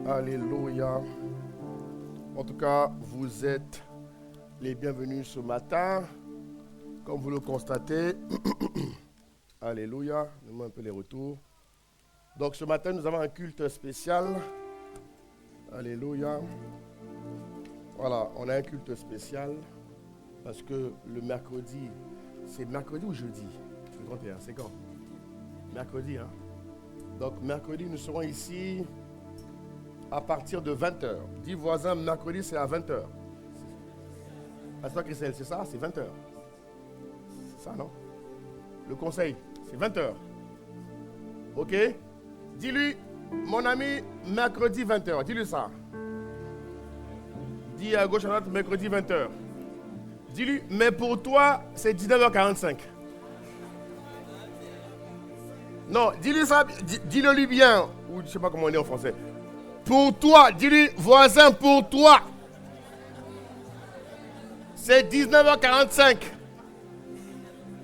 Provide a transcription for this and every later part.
Alléluia. En tout cas, vous êtes les bienvenus ce matin. Comme vous le constatez, Alléluia. Donne-moi un peu les retours. Donc ce matin, nous avons un culte spécial. Alléluia. Voilà, on a un culte spécial parce que le mercredi, c'est mercredi ou jeudi? Le 31, c'est quand? Mercredi, hein? Donc mercredi, nous serons ici à partir de 20h. Dis voisin, mercredi, c'est à 20h. Pasteur Christelle, c'est ça? C'est 20h. C'est ça, non? Le conseil, c'est 20h. Ok? Dis-lui, mon ami, mercredi 20h. Dis-lui ça. Dis à gauche à droite, mercredi 20h. Dis-lui, mais pour toi, c'est 19h45. Non, dis-lui ça, dis-le lui bien. Ou je ne sais pas comment on dit en français. Pour toi, dis-lui, voisin, pour toi, c'est 19h45.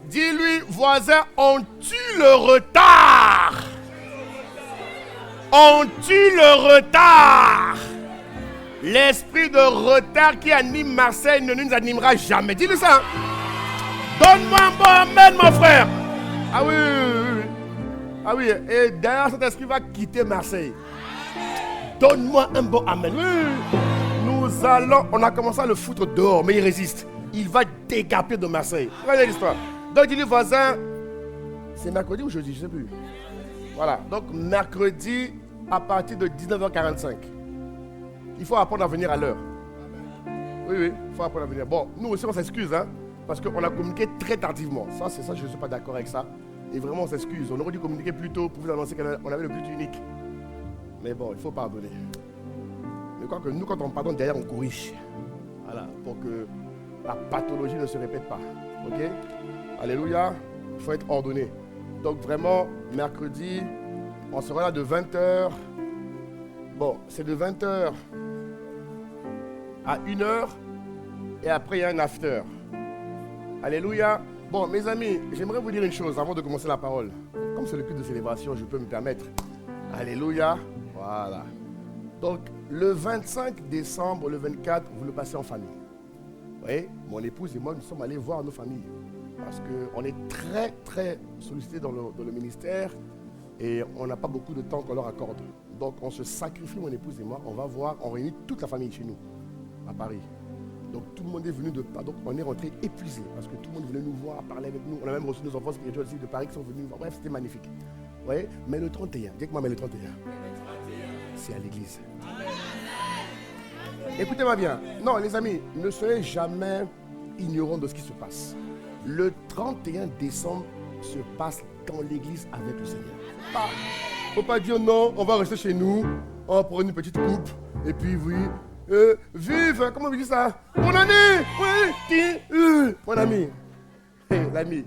Dis-lui, voisin, on tue le retard. On tue le retard. L'esprit de retard qui anime Marseille ne nous animera jamais. Dis-lui ça. Donne-moi un bon amen, mon frère. Ah oui, oui, oui. Ah oui, et d'ailleurs, cet esprit va quitter Marseille. Donne-moi un bon amen. Oui. Nous allons, on a commencé à le foutre dehors, mais il résiste. Il va décaper de Marseille. Regardez l'histoire. Donc, dis-lui, voisin, c'est mercredi ou jeudi, je ne sais plus. Voilà, donc mercredi à partir de 19h45. Il faut apprendre à venir à l'heure. Oui, oui, il faut apprendre à venir. Bon, nous aussi, on s'excuse, hein, parce qu'on a communiqué très tardivement. Ça, c'est ça, je ne suis pas d'accord avec ça. Et vraiment, on s'excuse. On aurait dû communiquer plus tôt pour vous annoncer qu'on avait le but unique. Mais bon, il faut pardonner. Mais quoi que nous, quand on pardonne, derrière, on corrige. Voilà, pour que la pathologie ne se répète pas. Ok? Alléluia. Il faut être ordonné. Donc vraiment, mercredi, on sera là de 20h. Bon, c'est de 20h à 1h. Et après, il y a un after. Alléluia. Bon, mes amis, j'aimerais vous dire une chose avant de commencer la parole. Comme c'est le culte de célébration, je peux me permettre. Alléluia. Voilà. Donc, le 25 décembre, le 24, vous le passez en famille. Vous voyez, mon épouse et moi, nous sommes allés voir nos familles. Parce qu'on est très, très sollicités dans le ministère et on n'a pas beaucoup de temps qu'on leur accorde. Donc, on se sacrifie, mon épouse et moi. On va voir, on réunit toute la famille chez nous, à Paris. Donc, tout le monde est venu de Paris. Donc, on est rentré épuisé parce que tout le monde venait nous voir, parler avec nous. On a même reçu nos enfants spirituels aussi de Paris qui sont venus nous voir. Bref, c'était magnifique. Vous voyez, mais le 31, dites-moi, mais le 31, c'est à l'église. Écoutez-moi bien. Non, les amis, ne soyez jamais ignorants de ce qui se passe. Le 31 décembre se passe dans l'église avec le Seigneur. Il ne faut pas dire non, on va rester chez nous, on va prendre une petite coupe, et puis oui, vive, comment on dit ça? Mon ami, oui, mon ami, l'ami,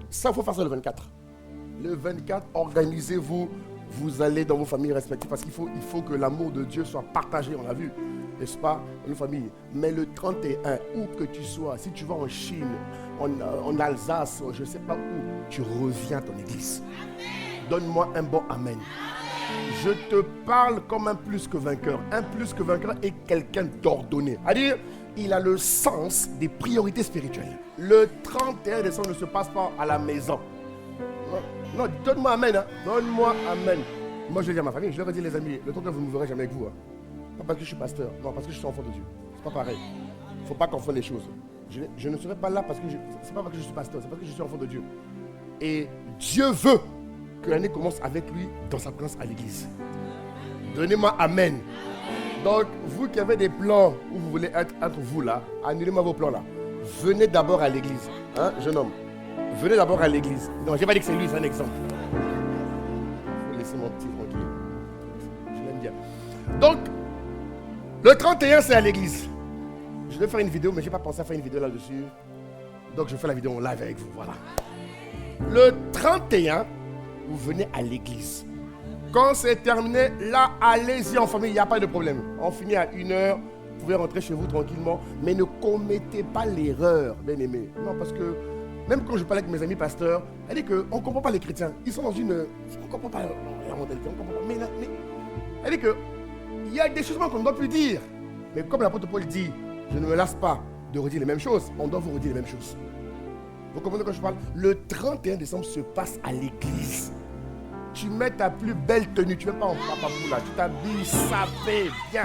ça il faut faire ça le 24. Le 24, organisez-vous, vous allez dans vos familles respectives, parce qu'il faut que l'amour de Dieu soit partagé, on l'a vu. N'est-ce pas, nos familles. Mais le 31, où que tu sois, si tu vas en Chine, en Alsace, je ne sais pas où, tu reviens à ton église. Donne-moi un bon amen. Je te parle comme un plus que vainqueur. Un plus que vainqueur est quelqu'un d'ordonné. C'est-à-dire, il a le sens des priorités spirituelles. Le 31 décembre ne se passe pas à la maison. Non, donne-moi amen. Hein. Donne-moi amen. Moi, je dis à ma famille, je leur ai dit, les amis, le 31, vous ne me verrez jamais avec vous. Hein. Pas parce que je suis pasteur, non, parce que je suis enfant de Dieu. C'est pas pareil. Il ne faut pas confondre les choses. Je ne serai pas là parce que c'est pas parce que je suis pasteur, c'est parce que je suis enfant de Dieu. Et Dieu veut que l'année commence avec lui dans sa présence à l'église. Donnez-moi amen. Donc, vous qui avez des plans où vous voulez être entre vous là, annulez-moi vos plans là. Venez d'abord à l'église. Hein, jeune homme. Venez d'abord à l'église. Non, je n'ai pas dit que c'est lui, c'est un exemple. Il faut laisser mon petit tranquille. Je l'aime bien. Donc, le 31, c'est à l'église. Je vais faire une vidéo, mais je n'ai pas pensé à faire une vidéo là-dessus. Donc, je fais la vidéo en live avec vous. Voilà. Le 31, vous venez à l'église. Quand c'est terminé, là, allez-y en famille, il n'y a pas de problème. On finit à 1h, vous pouvez rentrer chez vous tranquillement. Mais ne commettez pas l'erreur, bien aimé. Non, parce que même quand je parle avec mes amis pasteurs, elle dit qu'on ne comprend pas les chrétiens. Ils sont dans une... On ne comprend pas la mentalité, on ne comprend pas. Mais elle dit que Il y a des choses qu'on ne doit plus dire. Mais comme l'apôtre Paul dit, je ne me lasse pas de redire les mêmes choses, on doit vous redire les mêmes choses. Vous comprenez quand je parle? Le 31 décembre se passe à l'église. Tu mets ta plus belle tenue, tu ne mets pas en papapou là, tu t'habilles, sapé, bien.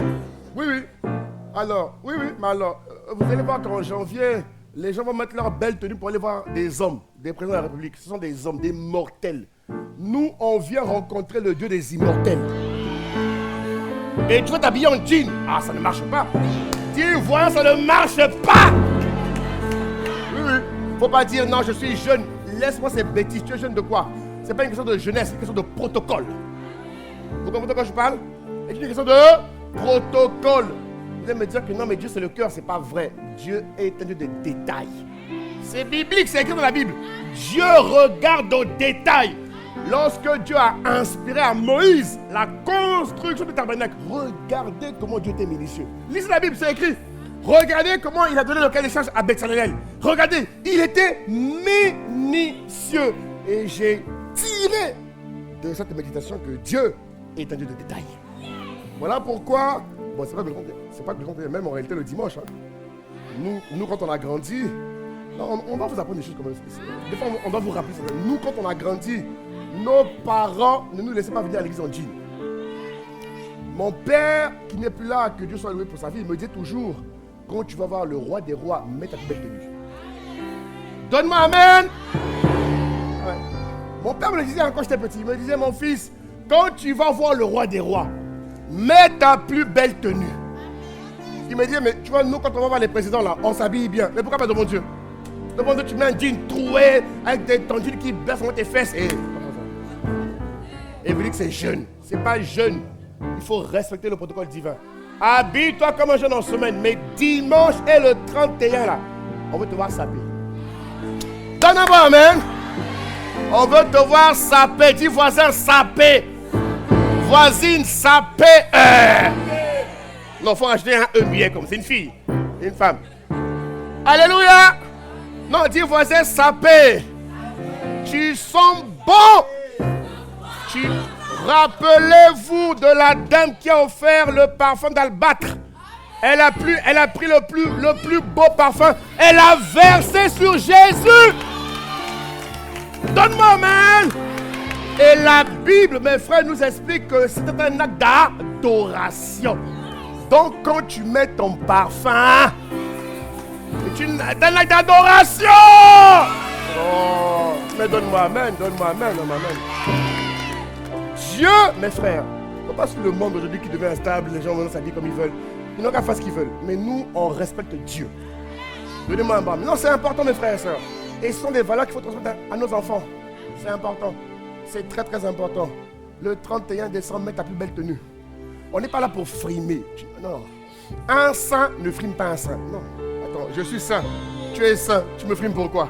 Oui, oui. Alors, oui, mais alors, vous allez voir qu'en janvier, les gens vont mettre leur belle tenue pour aller voir des hommes, des présidents de la République. Ce sont des hommes, des mortels. Nous, on vient rencontrer le Dieu des immortels. Et tu vas t'habiller en jean. Ah, ça ne marche pas. Dis, voilà, ça ne marche pas. Oui, oui. Faut pas dire, non, je suis jeune. Laisse-moi ces bêtises. Tu es jeune de quoi? C'est pas une question de jeunesse, c'est une question de protocole. Vous comprenez quand je parle? C'est une question de protocole. Vous allez me dire que non, mais Dieu c'est le cœur, c'est pas vrai. Dieu est un Dieu de détails. C'est biblique, c'est écrit dans la Bible. Dieu regarde aux détails. Lorsque Dieu a inspiré à Moïse la construction du tabernacle, regardez comment Dieu était minutieux. Lisez la Bible, c'est écrit. Regardez comment il a donné le cahier des charges à Bezalel. Regardez, il était minutieux. Et j'ai tiré de cette méditation que Dieu est un Dieu de détails. Voilà pourquoi, bon, c'est pas que le 31, même en réalité le dimanche. Hein. Nous, quand on a grandi, on doit vous apprendre des choses comme ça. Des fois, on doit vous rappeler ça. Nous, quand on a grandi, nos parents ne nous laissaient pas venir à l'église en jean. Mon père, qui n'est plus là, que Dieu soit loué pour sa vie, il me disait toujours, quand tu vas voir le roi des rois, mets ta belle tenue. Donne-moi amen. Ouais. Mon père me le disait quand j'étais petit. Il me disait, mon fils, quand tu vas voir le roi des rois, mets ta plus belle tenue. Il me dit, mais tu vois, nous, quand on va voir les présidents là, on s'habille bien. Mais pourquoi pas de mon Dieu? De mon Dieu, tu mets un jean troué avec ton jean qui baisse sur tes fesses. Et vous dites que c'est jeune. C'est pas jeune. Il faut respecter le protocole divin. Habille-toi comme un jeune en semaine. Mais dimanche et le 31 là, on veut te voir saper. Donne un bon amen. On veut te voir saper. Dis voisin saper. Voisine saper. Non, il faut acheter un billet comme c'est une fille. Une femme. Alléluia. Non, dis voisin saper. Tu sens bon. Rappelez-vous de la dame qui a offert le parfum d'albâtre. Elle a pris le plus beau parfum. Elle a versé sur Jésus. Donne-moi amen. Et la Bible, mes frères, nous explique que c'était un acte d'adoration. Donc quand tu mets ton parfum, c'est un acte d'adoration. Oh, mais donne-moi amen, donne-moi amen, donne-moi amen. Dieu, mes frères, il ne faut pas suivre le monde aujourd'hui qui devient instable, les gens vont s'habiller comme ils veulent. Ils n'ont qu'à faire ce qu'ils veulent. Mais nous, on respecte Dieu. Donnez-moi un bras. Non, c'est important, mes frères et sœurs. Et ce sont des valeurs qu'il faut transmettre à nos enfants. C'est important. C'est très, très important. Le 31 décembre, mets ta plus belle tenue. On n'est pas là pour frimer. Non. Un saint ne frime pas un saint. Non. Attends, je suis saint. Tu es saint. Tu me frimes pourquoi?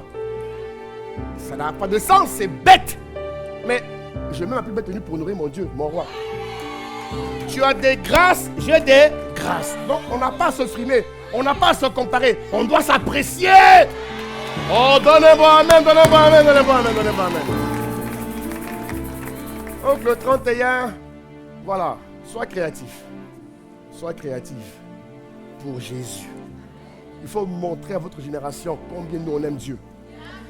Ça n'a pas de sens. C'est bête. Mais je mets ma plus belle tenue pour honorer mon Dieu, mon roi. Tu as des grâces, j'ai des grâces. Donc on n'a pas à se frimer, on n'a pas à se comparer, on doit s'apprécier. Oh, donnez-moi amen, donnez-moi amen, donnez-moi amen, donnez-moi amen. Donc le 31, voilà, sois créatif. Sois créatif pour Jésus. Il faut montrer à votre génération combien nous on aime Dieu.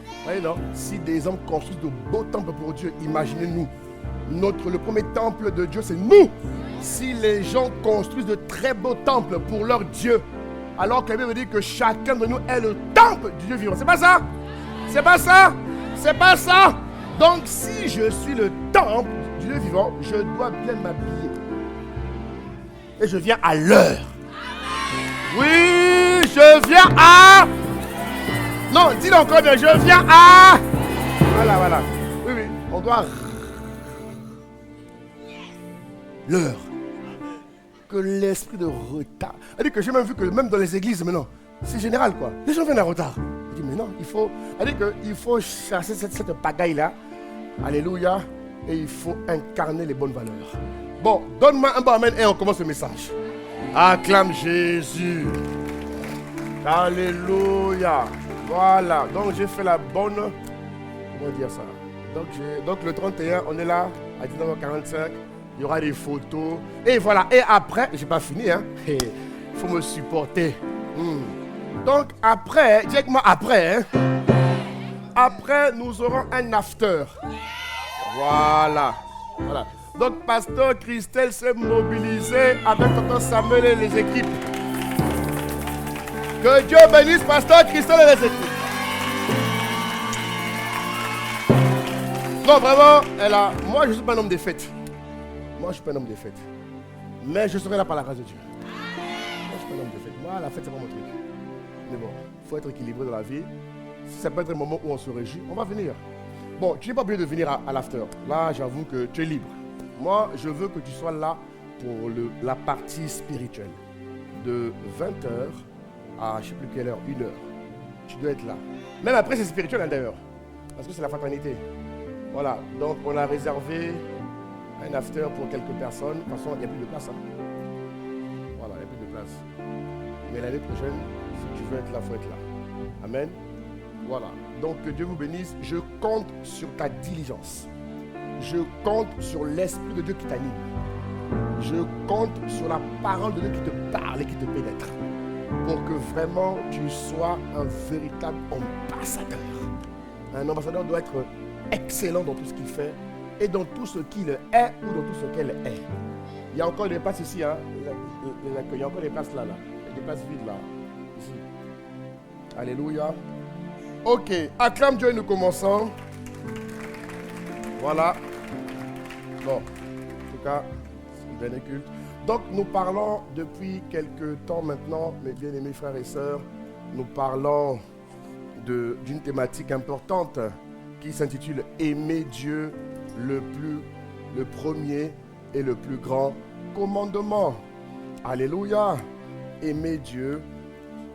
Vous voyez, non? Si des hommes construisent de beaux temples pour Dieu, imaginez-nous. Le premier temple de Dieu, c'est nous. Si les gens construisent de très beaux temples pour leur Dieu, alors que la Bible dit que chacun de nous est le temple du Dieu vivant. C'est pas ça? C'est pas ça? C'est pas ça? Donc, si je suis le temple du Dieu vivant, je dois bien m'habiller. Et je viens à l'heure. Oui, je viens à... Non, dis-le encore bien, je viens à... Voilà. Oui, on doit... L'heure. Que l'esprit de retard. C'est-à-dire que j'ai même vu que même dans les églises maintenant, c'est général quoi. Les gens viennent en retard. Je dis mais non, il faut... C'est-à-dire qu'il faut chasser cette pagaille-là. Alléluia. Et il faut incarner les bonnes valeurs. Bon, donne-moi un bon amen et on commence le message. Acclame Jésus. Alléluia. Voilà, donc j'ai fait la bonne... Comment dire ça? Donc le 31, on est là à 19h45. Il y aura des photos. Et voilà. Et après, j'ai pas fini, hein. Il faut me supporter. Donc après, dis avec moi après, hein. Après, nous aurons un after. Voilà. Voilà. Donc, pasteur Christelle s'est mobilisé avec tonton Samuel et les équipes. Que Dieu bénisse pasteur Christelle et les équipes. Non, vraiment, moi, je ne suis pas un homme de fête. Moi, je ne suis pas un homme de fête. Mais je serai là par la grâce de Dieu. Moi, je ne suis pas un homme de fête. Moi, la fête, c'est pas mon truc. Mais bon, il faut être équilibré dans la vie. Si ça peut être un moment où on se réjouit, on va venir. Bon, tu n'es pas obligé de venir à l'after. Là, j'avoue que tu es libre. Moi, je veux que tu sois là pour la partie spirituelle. De 20h à je ne sais plus quelle heure, 1h. Tu dois être là. Même après, c'est spirituel d'ailleurs. Parce que c'est la fraternité. Voilà. Donc, on a réservé un after pour quelques personnes. De toute façon, il n'y a plus de place. Hein. Voilà, il n'y a plus de place. Mais l'année prochaine, si tu veux être là, il faut être là. Amen. Voilà. Donc, que Dieu vous bénisse. Je compte sur ta diligence. Je compte sur l'Esprit de Dieu qui t'anime. Je compte sur la parole de Dieu qui te parle et qui te pénètre. Pour que vraiment tu sois un véritable ambassadeur. Un ambassadeur doit être excellent dans tout ce qu'il fait et dans tout ce qu'il est ou dans tout ce qu'elle est. Il y a encore des places ici, hein, il y a encore des places là. Il y a des places vides là. Ici. Alléluia. Ok, acclame Dieu et nous commençons. Voilà. Bon, en tout cas, c'est le dernier culte. Donc, nous parlons depuis quelques temps maintenant, mes bien-aimés frères et sœurs, nous parlons d'une thématique importante qui s'intitule « Aimer Dieu, le premier et le plus grand commandement ». Alléluia. Aimer Dieu,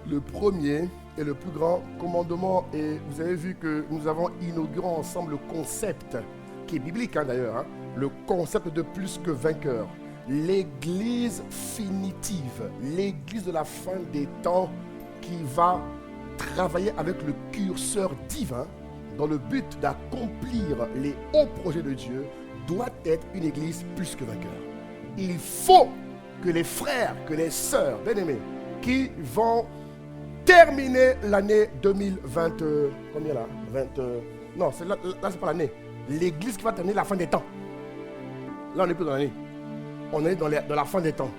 le premier et le plus grand commandement. Et vous avez vu que nous avons inauguré ensemble le concept, qui est biblique hein, d'ailleurs, hein, le concept de plus que vainqueur. L'église finitive, l'église de la fin des temps qui va travailler avec le curseur divin dans le but d'accomplir les hauts projets de Dieu doit être une église plus que vainqueur. Il faut que les frères, que les sœurs, bien-aimés, qui vont terminer l'année 2020, combien là 20, non, là c'est pas l'année. L'église qui va terminer la fin des temps. Là on n'est plus dans l'année. On est dans la fin des temps.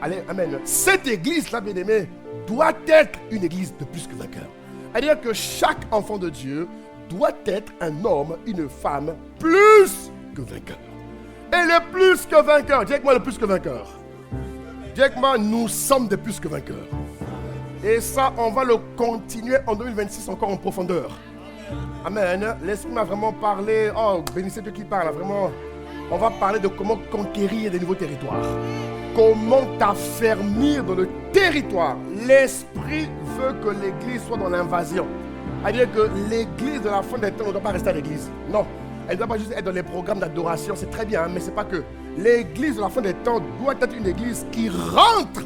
Allez, amen. Cette église-là, bien-aimée, doit être une église de plus que vainqueur. C'est-à-dire que chaque enfant de Dieu doit être un homme, une femme, plus que vainqueur. Et le plus que vainqueur, dis avec moi le plus que vainqueur. Dis avec moi, nous sommes des plus que vainqueurs. Et ça, on va le continuer en 2026 encore en profondeur. Amen. L'Esprit m'a vraiment parlé. Oh, bénissez Dieu qui parle, vraiment. On va parler de comment conquérir des nouveaux territoires. Comment t'affermir dans le territoire. L'Esprit veut que l'Église soit dans l'invasion. C'est-à-dire que l'Église de la fin des temps ne doit pas rester à l'Église. Non, elle ne doit pas juste être dans les programmes d'adoration. C'est très bien, hein, mais ce n'est pas que. L'Église de la fin des temps doit être une Église qui rentre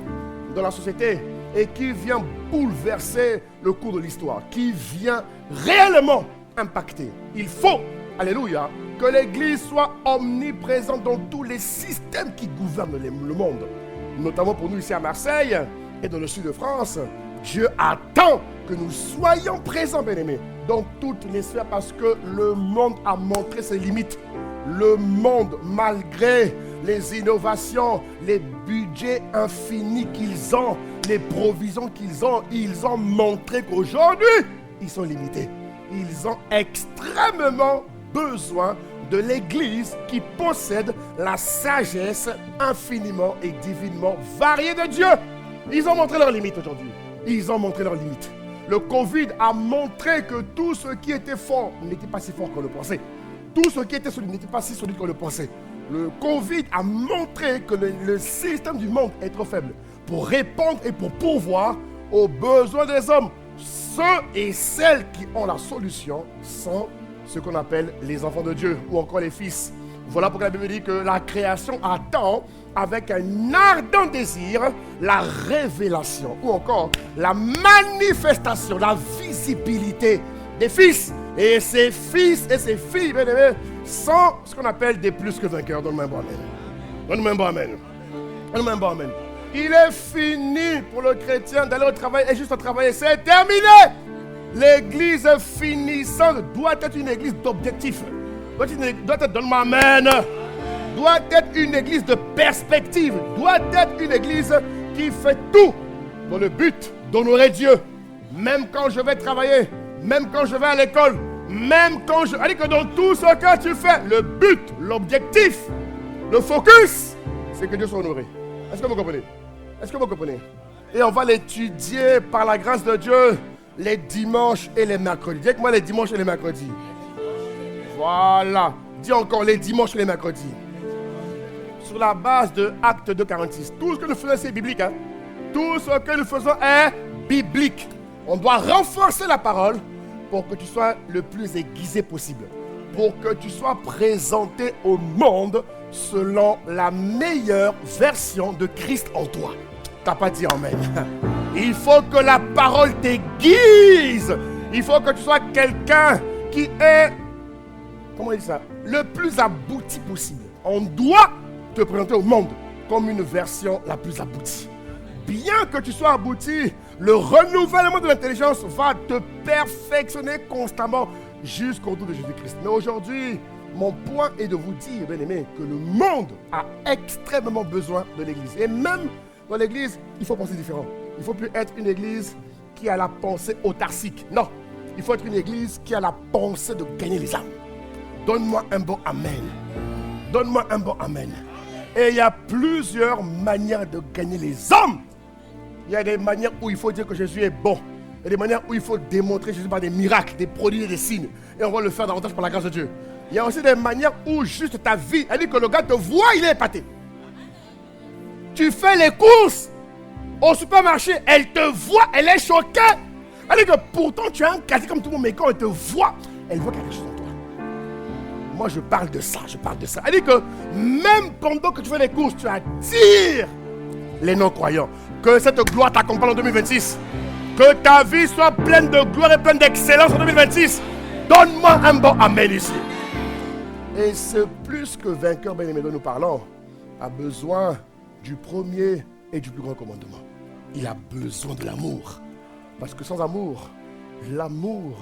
dans la société et qui vient bouleverser le cours de l'histoire, qui vient réellement impacter. Il faut, alléluia, que l'Église soit omniprésente dans tous les systèmes qui gouvernent le monde. Notamment pour nous ici à Marseille et dans le sud de France. Dieu attend que nous soyons présents, bien-aimés, dans toutes les sphères parce que le monde a montré ses limites. Le monde, malgré les innovations, les budgets infinis qu'ils ont, les provisions ils ont montré qu'aujourd'hui, ils sont limités. Ils ont extrêmement besoin de l'Église qui possède la sagesse infiniment et divinement variée de Dieu. Ils ont montré leurs limites aujourd'hui. Ils ont montré leurs limites. Le Covid a montré que tout ce qui était fort n'était pas si fort qu'on le pensait. Tout ce qui était solide n'était pas si solide qu'on le pensait. Le Covid a montré que le système du monde est trop faible pour répondre et pour pourvoir aux besoins des hommes. Ceux et celles qui ont la solution sont ce qu'on appelle les enfants de Dieu ou encore les fils. Voilà pourquoi la Bible dit que la création attend avec un ardent désir la révélation ou encore la manifestation, la visibilité des fils. Et ces fils et ces filles, bien aimés, sont ce qu'on appelle des plus que vainqueurs dans le même moment. Donne-moi un bon amen. Donne-moi un bon amen. Il est fini pour le chrétien d'aller au travail et juste à travailler. C'est terminé. L'église finissante doit être une église d'objectifs. Doit être, donne-moi amen. Doit être une église de perspective. Doit être une église qui fait tout dans le but d'honorer Dieu. Même quand je vais travailler, même quand je vais à l'école, même quand je... C'est-à-dire que dans tout ce que tu fais, le but, l'objectif, le focus, c'est que Dieu soit honoré. Est-ce que vous comprenez? Est-ce que vous comprenez? Et on va l'étudier par la grâce de Dieu les dimanches et les mercredis. Dis avec moi les dimanches et les mercredis. Voilà. Dis encore les dimanches et les mercredis. Sur la base de Actes 2:46. Tout ce que nous faisons, c'est biblique. Hein? Tout ce que nous faisons est biblique. On doit renforcer la parole pour que tu sois le plus aiguisé possible. Pour que tu sois présenté au monde selon la meilleure version de Christ en toi. T'as pas dit amen. Il faut que la parole t'aiguise. Il faut que tu sois quelqu'un qui est, comment on dit ça, le plus abouti possible. On doit te présenter au monde comme une version la plus aboutie. Bien que tu sois abouti, le renouvellement de l'intelligence va te perfectionner constamment jusqu'au retour de Jésus-Christ. Mais aujourd'hui, mon point est de vous dire, bien aimé, que le monde a extrêmement besoin de l'église. Et même dans l'église, il faut penser différent. Il ne faut plus être une église qui a la pensée autarcique. Non, il faut être une église qui a la pensée de gagner les âmes. Donne-moi un bon amen. Donne-moi un bon amen. Et il y a plusieurs manières de gagner les âmes. Il y a des manières où il faut dire que Jésus est bon. Il y a des manières où il faut démontrer Jésus par des miracles, des prodiges et des signes. Et on va le faire davantage par la grâce de Dieu. Il y a aussi des manières où juste ta vie, elle dit que le gars te voit, il est épaté. Tu fais les courses au supermarché, elle te voit, elle est choquée. Elle dit que pourtant tu as un quasi comme tout le monde, mais quand elle te voit, elle voit quelque chose en toi. Moi je parle de ça, Elle dit que même pendant que tu fais les courses, tu attires les non-croyants. Que cette gloire t'accompagne en 2026. Que ta vie soit pleine de gloire et pleine d'excellence en 2026. Donne-moi un bon amen ici. Et ce plus que vainqueur, bien-aimé, dont nous parlons, a besoin du premier et du plus grand commandement. Il a besoin de l'amour. Parce que sans amour, l'amour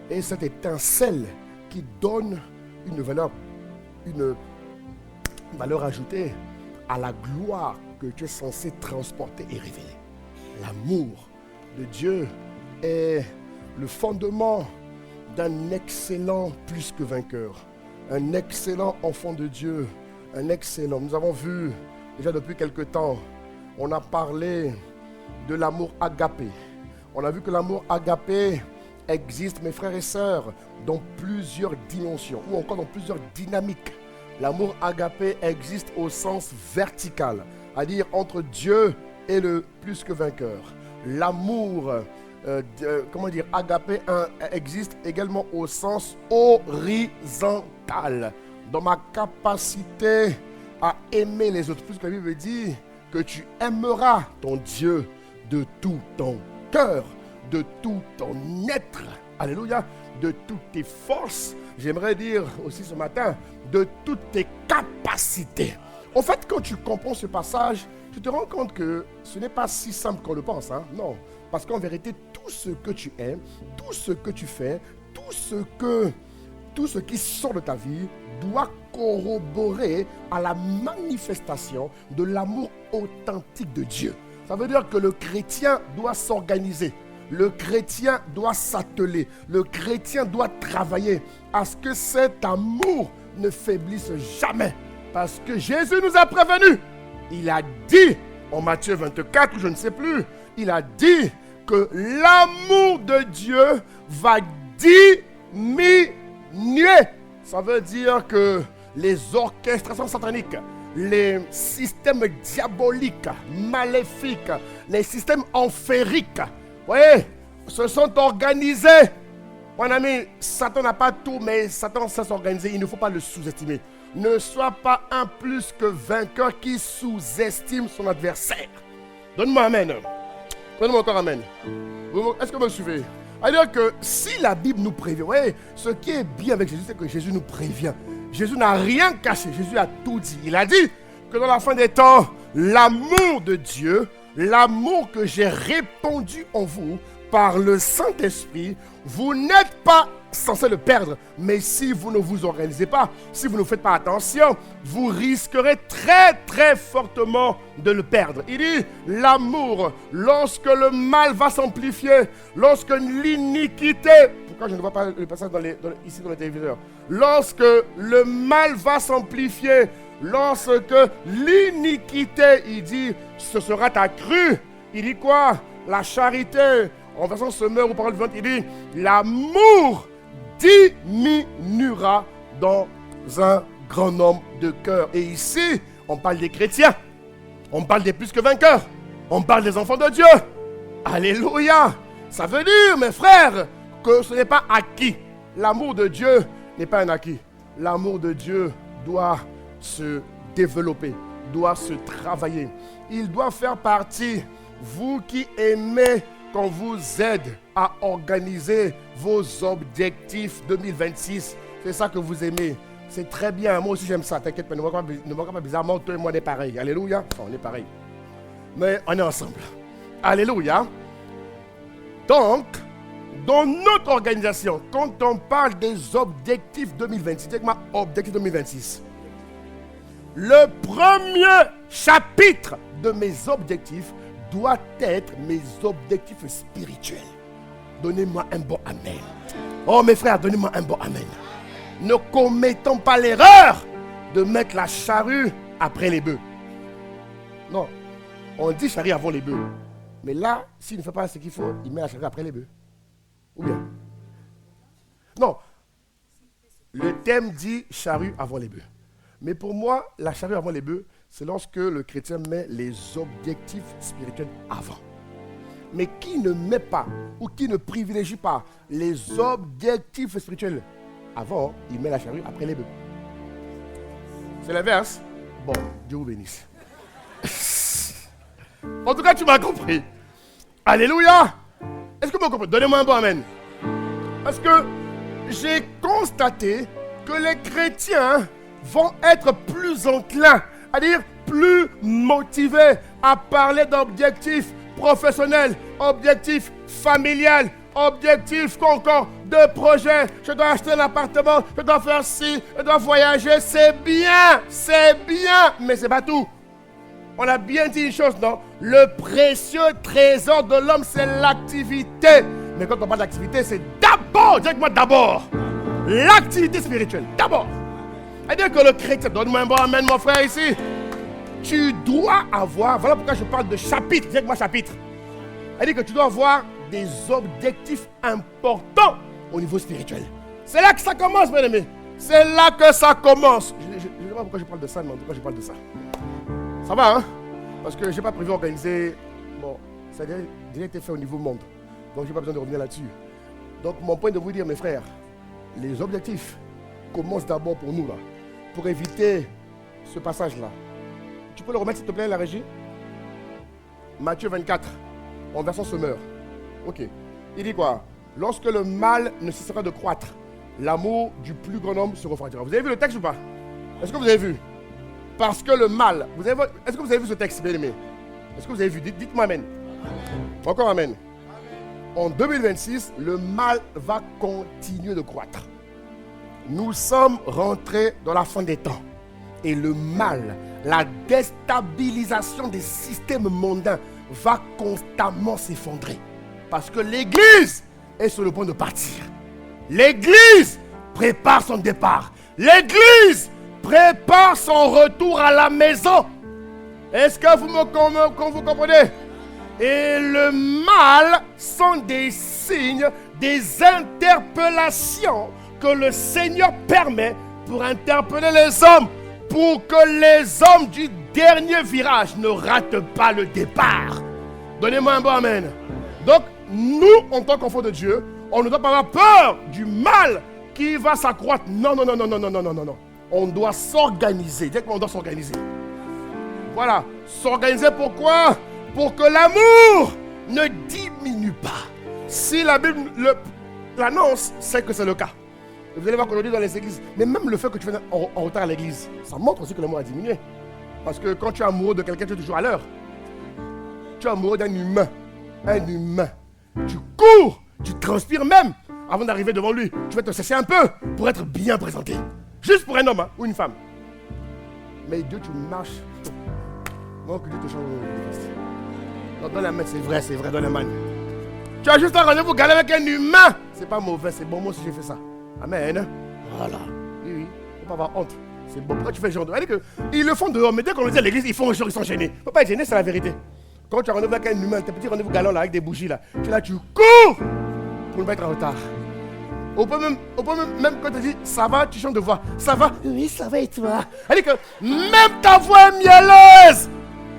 est cette étincelle qui donne une valeur ajoutée à la gloire que tu es censé transporter et révéler. L'amour de Dieu est le fondement d'un excellent plus que vainqueur. Un excellent enfant de Dieu. Un excellent. Nous avons vu déjà depuis quelque temps, on a parlé de l'amour agapé. On a vu que l'amour agapé existe, mes frères et sœurs, dans plusieurs dimensions ou encore dans plusieurs dynamiques. L'amour agapé existe au sens vertical, c'est-à-dire entre Dieu et le plus que vainqueur. L'amour, agapé existe également au sens horizontal, dans ma capacité à aimer les autres. Plus que la Bible dit que tu aimeras ton Dieu de tout ton cœur, de tout ton être. Alléluia. De toutes tes forces. J'aimerais dire aussi ce matin, de toutes tes capacités. En fait, quand tu comprends ce passage, tu te rends compte que ce n'est pas si simple qu'on le pense. Hein? Non. Parce qu'en vérité, tout ce que tu es, tout ce que tu fais, tout ce qui sort de ta vie doit corroborer à la manifestation de l'amour authentique de Dieu. Ça veut dire que le chrétien doit s'organiser. Le chrétien doit s'atteler. Le chrétien doit travailler à ce que cet amour ne faiblisse jamais. Parce que Jésus nous a prévenus. Il a dit, en Matthieu 24, je ne sais plus, il a dit que l'amour de Dieu va diminuer. Ça veut dire que les orchestrations sataniques, les systèmes diaboliques, maléfiques, les systèmes enfer-iques, voyez, se sont organisés. Mon ami, Satan n'a pas tout, mais Satan sait s'organiser. Il ne faut pas le sous-estimer. Ne sois pas un plus que vainqueur qui sous-estime son adversaire. Donne-moi amen. Donne-moi encore amen. Est-ce que vous me suivez? C'est-à-dire que si la Bible nous prévient, vous voyez, ce qui est bien avec Jésus, c'est que Jésus nous prévient. Jésus n'a rien caché. Jésus a tout dit. Il a dit que dans la fin des temps, l'amour de Dieu, l'amour que j'ai répandu en vous par le Saint-Esprit, vous n'êtes pas censé le perdre. Mais si vous ne vous organisez pas, si vous ne faites pas attention, vous risquerez très très fortement de le perdre. Il dit, l'amour, lorsque le mal va s'amplifier, lorsque l'iniquité... Pourquoi je ne vois pas le passage ici dans le téléviseur? Lorsque le mal va s'amplifier, lorsque l'iniquité, il dit, ce sera accru. Il dit quoi? La charité, en versant semeur ou parole vivante, il dit, l'amour diminuera dans un grand nombre de cœurs. Et ici, on parle des chrétiens, on parle des plus que vainqueurs, on parle des enfants de Dieu. Alléluia. Ça veut dire, mes frères, que ce n'est pas acquis. L'amour de Dieu n'est pas un acquis. L'amour de Dieu doit se développer, doit se travailler. Il doit faire partie, vous qui aimez qu'on vous aide à organiser vos objectifs 2026. C'est ça que vous aimez. C'est très bien. Moi aussi j'aime ça. T'inquiète pas, ne me regarde pas bizarrement. Toi et moi on est pareil. Alléluia. Enfin, on est pareil. Mais on est ensemble. Alléluia. Donc, dans notre organisation, quand on parle des objectifs 2026, c'est quoi objectif 2026? Le premier chapitre de mes objectifs doit être mes objectifs spirituels. Donnez-moi un bon amen. Oh mes frères, donnez-moi un bon amen. Ne commettons pas l'erreur de mettre la charrue après les bœufs. Non, on dit charrue avant les bœufs. Mais là, s'il ne fait pas ce qu'il faut, il met la charrue après les bœufs. Ou bien? Non. Le thème dit charrue avant les bœufs. Mais pour moi, la charrue avant les bœufs, c'est lorsque le chrétien met les objectifs spirituels avant. Mais qui ne met pas ou qui ne privilégie pas les objectifs spirituels avant, il met la charrue après les bœufs. C'est l'inverse. Bon, Dieu vous bénisse. En tout cas, tu m'as compris. Alléluia. Est-ce que vous comprenez? Donnez-moi un bon amen. Parce que j'ai constaté que les chrétiens vont être plus enclins, à dire plus motivés à parler d'objectifs professionnels, objectifs familiales, objectifs encore de projets. Je dois acheter un appartement, je dois faire ci, je dois voyager. C'est bien, mais c'est pas tout. On a bien dit une chose, non? Le précieux trésor de l'homme, c'est l'activité. Mais quand on parle d'activité, c'est d'abord, dis-moi d'abord, l'activité spirituelle. D'abord. C'est-à-dire que le chrétien, donne-moi un bon amen, mon frère, ici. Tu dois avoir, voilà pourquoi je parle de chapitre, dis-moi chapitre. C'est-à-dire que tu dois avoir des objectifs importants au niveau spirituel. C'est là que ça commence, mes amis. C'est là que ça commence. Je ne sais pas pourquoi je parle de ça, mais en tout cas, je parle de ça. Ça va, hein? Parce que je n'ai pas prévu d'organiser. Bon, ça a déjà été fait au niveau monde. Donc, je n'ai pas besoin de revenir là-dessus. Donc, mon point de vous dire, mes frères, les objectifs commencent d'abord pour nous, là. Pour éviter ce passage-là. Tu peux le remettre, s'il te plaît, la régie? Matthieu 24, en version semeur. Ok. Il dit quoi? Lorsque le mal ne cessera de croître, l'amour du plus grand homme se refroidira. Vous avez vu le texte ou pas? Est-ce que vous avez vu? Parce que le mal, est-ce que vous avez vu ce texte, bien aimé? Est-ce que vous avez vu? Dites-moi amen. Encore amen. En 2026, le mal va continuer de croître. Nous sommes rentrés dans la fin des temps. Et le mal, la déstabilisation des systèmes mondains va constamment s'effondrer. Parce que l'Église est sur le point de partir. L'Église prépare son départ. L'Église prépare son retour à la maison. Est-ce que vous comprenez? Et le mal sont des signes, des interpellations que le Seigneur permet pour interpeller les hommes, pour que les hommes du dernier virage ne ratent pas le départ. Donnez-moi un bon amen. Donc, nous, en tant qu'enfants de Dieu, on ne doit pas avoir peur du mal qui va s'accroître. Non. On doit s'organiser. Dites qu'on doit s'organiser. Voilà. S'organiser pourquoi? Pour que l'amour ne diminue pas. Si la Bible l'annonce, c'est que c'est le cas. Vous allez voir qu'aujourd'hui dans les églises, mais même le fait que tu viennes en retard à l'église, ça montre aussi que l'amour a diminué. Parce que quand tu es amoureux de quelqu'un, tu es toujours à l'heure. Tu es amoureux d'un humain. Un humain. Tu cours, tu transpires même avant d'arriver devant lui. Tu vas te sécher un peu pour être bien présenté. Juste pour un homme ou une femme. Mais Dieu, tu marches. Non, que Dieu te change. Non, donne la main, c'est vrai, donne la main. Tu as juste un rendez-vous galer avec un humain. C'est pas mauvais, c'est bon, moi aussi j'ai fait ça. Amen. Voilà. Oui, faut pas avoir honte. C'est bon. Pourquoi tu fais ce genre de... Ils le font dehors, mais dès qu'on le dit à l'église, ils font un genre, ils sont gênés. Faut pas être gêné, c'est la vérité. Quand tu as rendez-vous avec un humain, tes petits rendez-vous galants là, avec des bougies là, tu es là, tu cours pour ne pas être en retard. On peut même quand tu dis ça va, tu chantes de voix. Ça va? Oui, ça va et toi? Elle dit que même ta voix est mielleuse.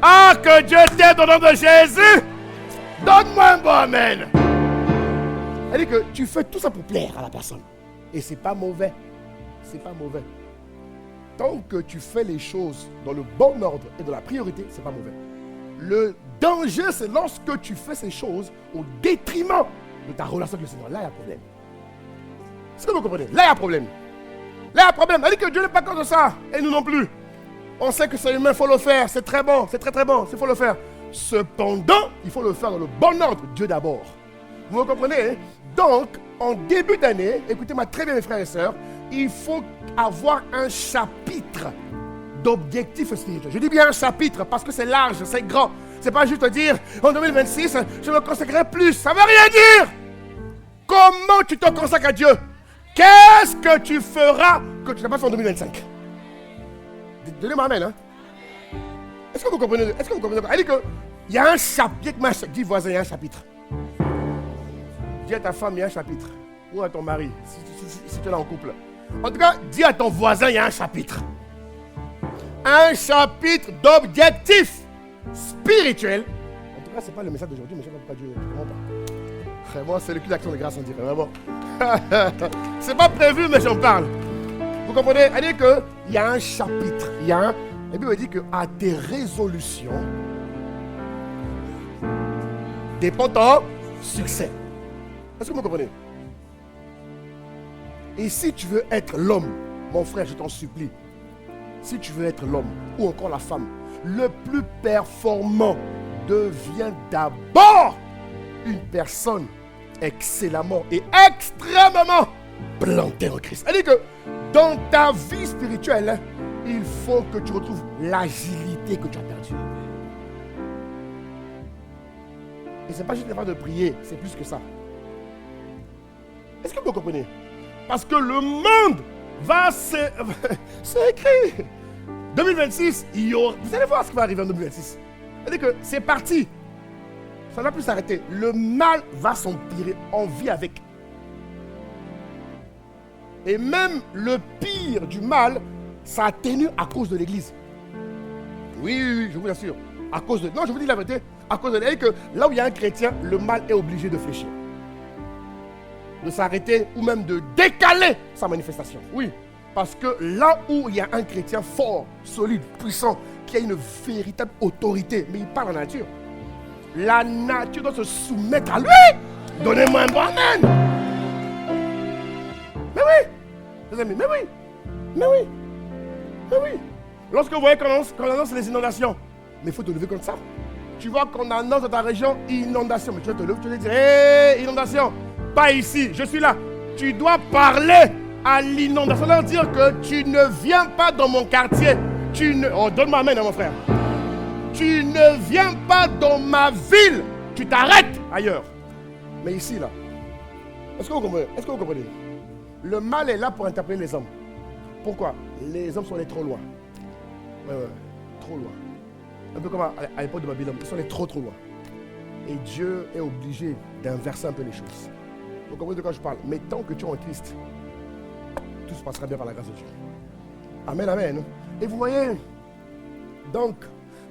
Ah, que Dieu t'aide au nom de Jésus. Donne-moi un bon amen. Elle dit que tu fais tout ça pour plaire à la personne. Et c'est pas mauvais. C'est pas mauvais. Tant que tu fais les choses dans le bon ordre et dans la priorité, c'est pas mauvais. Le danger, c'est lorsque tu fais ces choses au détriment de ta relation avec le Seigneur. Là, il y a problème. Est-ce que vous comprenez? Là, il y a problème. Là, il y a problème. Elle dit que Dieu n'est pas contre ça. Et nous non plus. On sait que c'est humain, il faut le faire. C'est très bon. C'est très très bon. Il faut le faire. Cependant, il faut le faire dans le bon ordre. Dieu d'abord. Vous me comprenez? Hein? Donc, en début d'année, écoutez-moi très bien mes frères et sœurs, il faut avoir un chapitre d'objectifs spirituels. Je dis bien un chapitre parce que c'est large, c'est grand. C'est pas juste dire en 2026, je me consacrerai plus. Ça ne veut rien dire. Comment tu te consacres à Dieu? Qu'est-ce que tu feras que tu n'as pas fait en 2025? Donnez-moi amen. Hein? Est-ce que vous comprenez? Est-ce que vous comprenez? Elle dit qu'il y a un chapitre. Dis voisin, il y a un chapitre. Dis à ta femme, il y a un chapitre. Ou à ton mari, si tu es là en couple. En tout cas, dis à ton voisin, il y a un chapitre. Un chapitre d'objectifs spirituels. En tout cas, ce n'est pas le message d'aujourd'hui, mais je ne sais pas pourquoi Dieu ne comprend pas. Vraiment, c'est le cul d'action de grâce, on dirait. Vraiment. Ce n'est pas prévu, mais j'en parle. Vous comprenez? Elle dit qu'il y a un chapitre. Il y a un... Et puis, elle dit qu'à tes résolutions dépend ton succès. Est-ce que vous comprenez? Et si tu veux être l'homme, mon frère, je t'en supplie, si tu veux être l'homme ou encore la femme, le plus performant devient d'abord une personne excellemment et extrêmement plantée en Christ. Elle dit que dans ta vie spirituelle, il faut que tu retrouves l'agilité que tu as perdue. Et ce n'est pas juste de prier, c'est plus que ça. Est-ce que vous comprenez? Parce que le monde va se... C'est écrit. 2026, vous allez voir ce qui va arriver en 2026. C'est-à-dire que c'est parti. Ça ne va plus s'arrêter. Le mal va s'empirer. On vit avec. Et même le pire du mal, ça atténue à cause de l'église. Oui, je vous assure. À cause de... Non, je vous dis la vérité. À cause de l'église, que là où il y a un chrétien, le mal est obligé de fléchir. De s'arrêter ou même de décaler sa manifestation. Oui, parce que là où il y a un chrétien fort, solide, puissant, qui a une véritable autorité, mais il parle en nature, la nature doit se soumettre à lui. Donnez-moi un bon amen. Mais oui, les amis, mais oui, mais oui, mais oui. Lorsque vous voyez qu'on annonce les inondations, mais il faut te lever contre ça. Tu vois qu'on annonce dans ta région inondation, mais tu vas te lever, tu vas te dire, hé, inondation. Pas ici, je suis là. Tu dois parler à l'inondation, leur dire que tu ne viens pas dans mon quartier. Oh, donne-moi amen, mon frère. Tu ne viens pas dans ma ville. Tu t'arrêtes ailleurs. Mais ici, là, est-ce que vous comprenez? Est-ce que vous comprenez? Le mal est là pour interpeller les hommes. Pourquoi? Les hommes sont allés trop loin. Ouais, trop loin. Un peu comme à l'époque de Babylone. Ils sont allés trop loin. Et Dieu est obligé d'inverser un peu les choses. Vous comprenez de quoi je parle? Mais tant que tu es en Christ, tout se passera bien par la grâce de Dieu. Amen, amen. Et vous voyez, donc,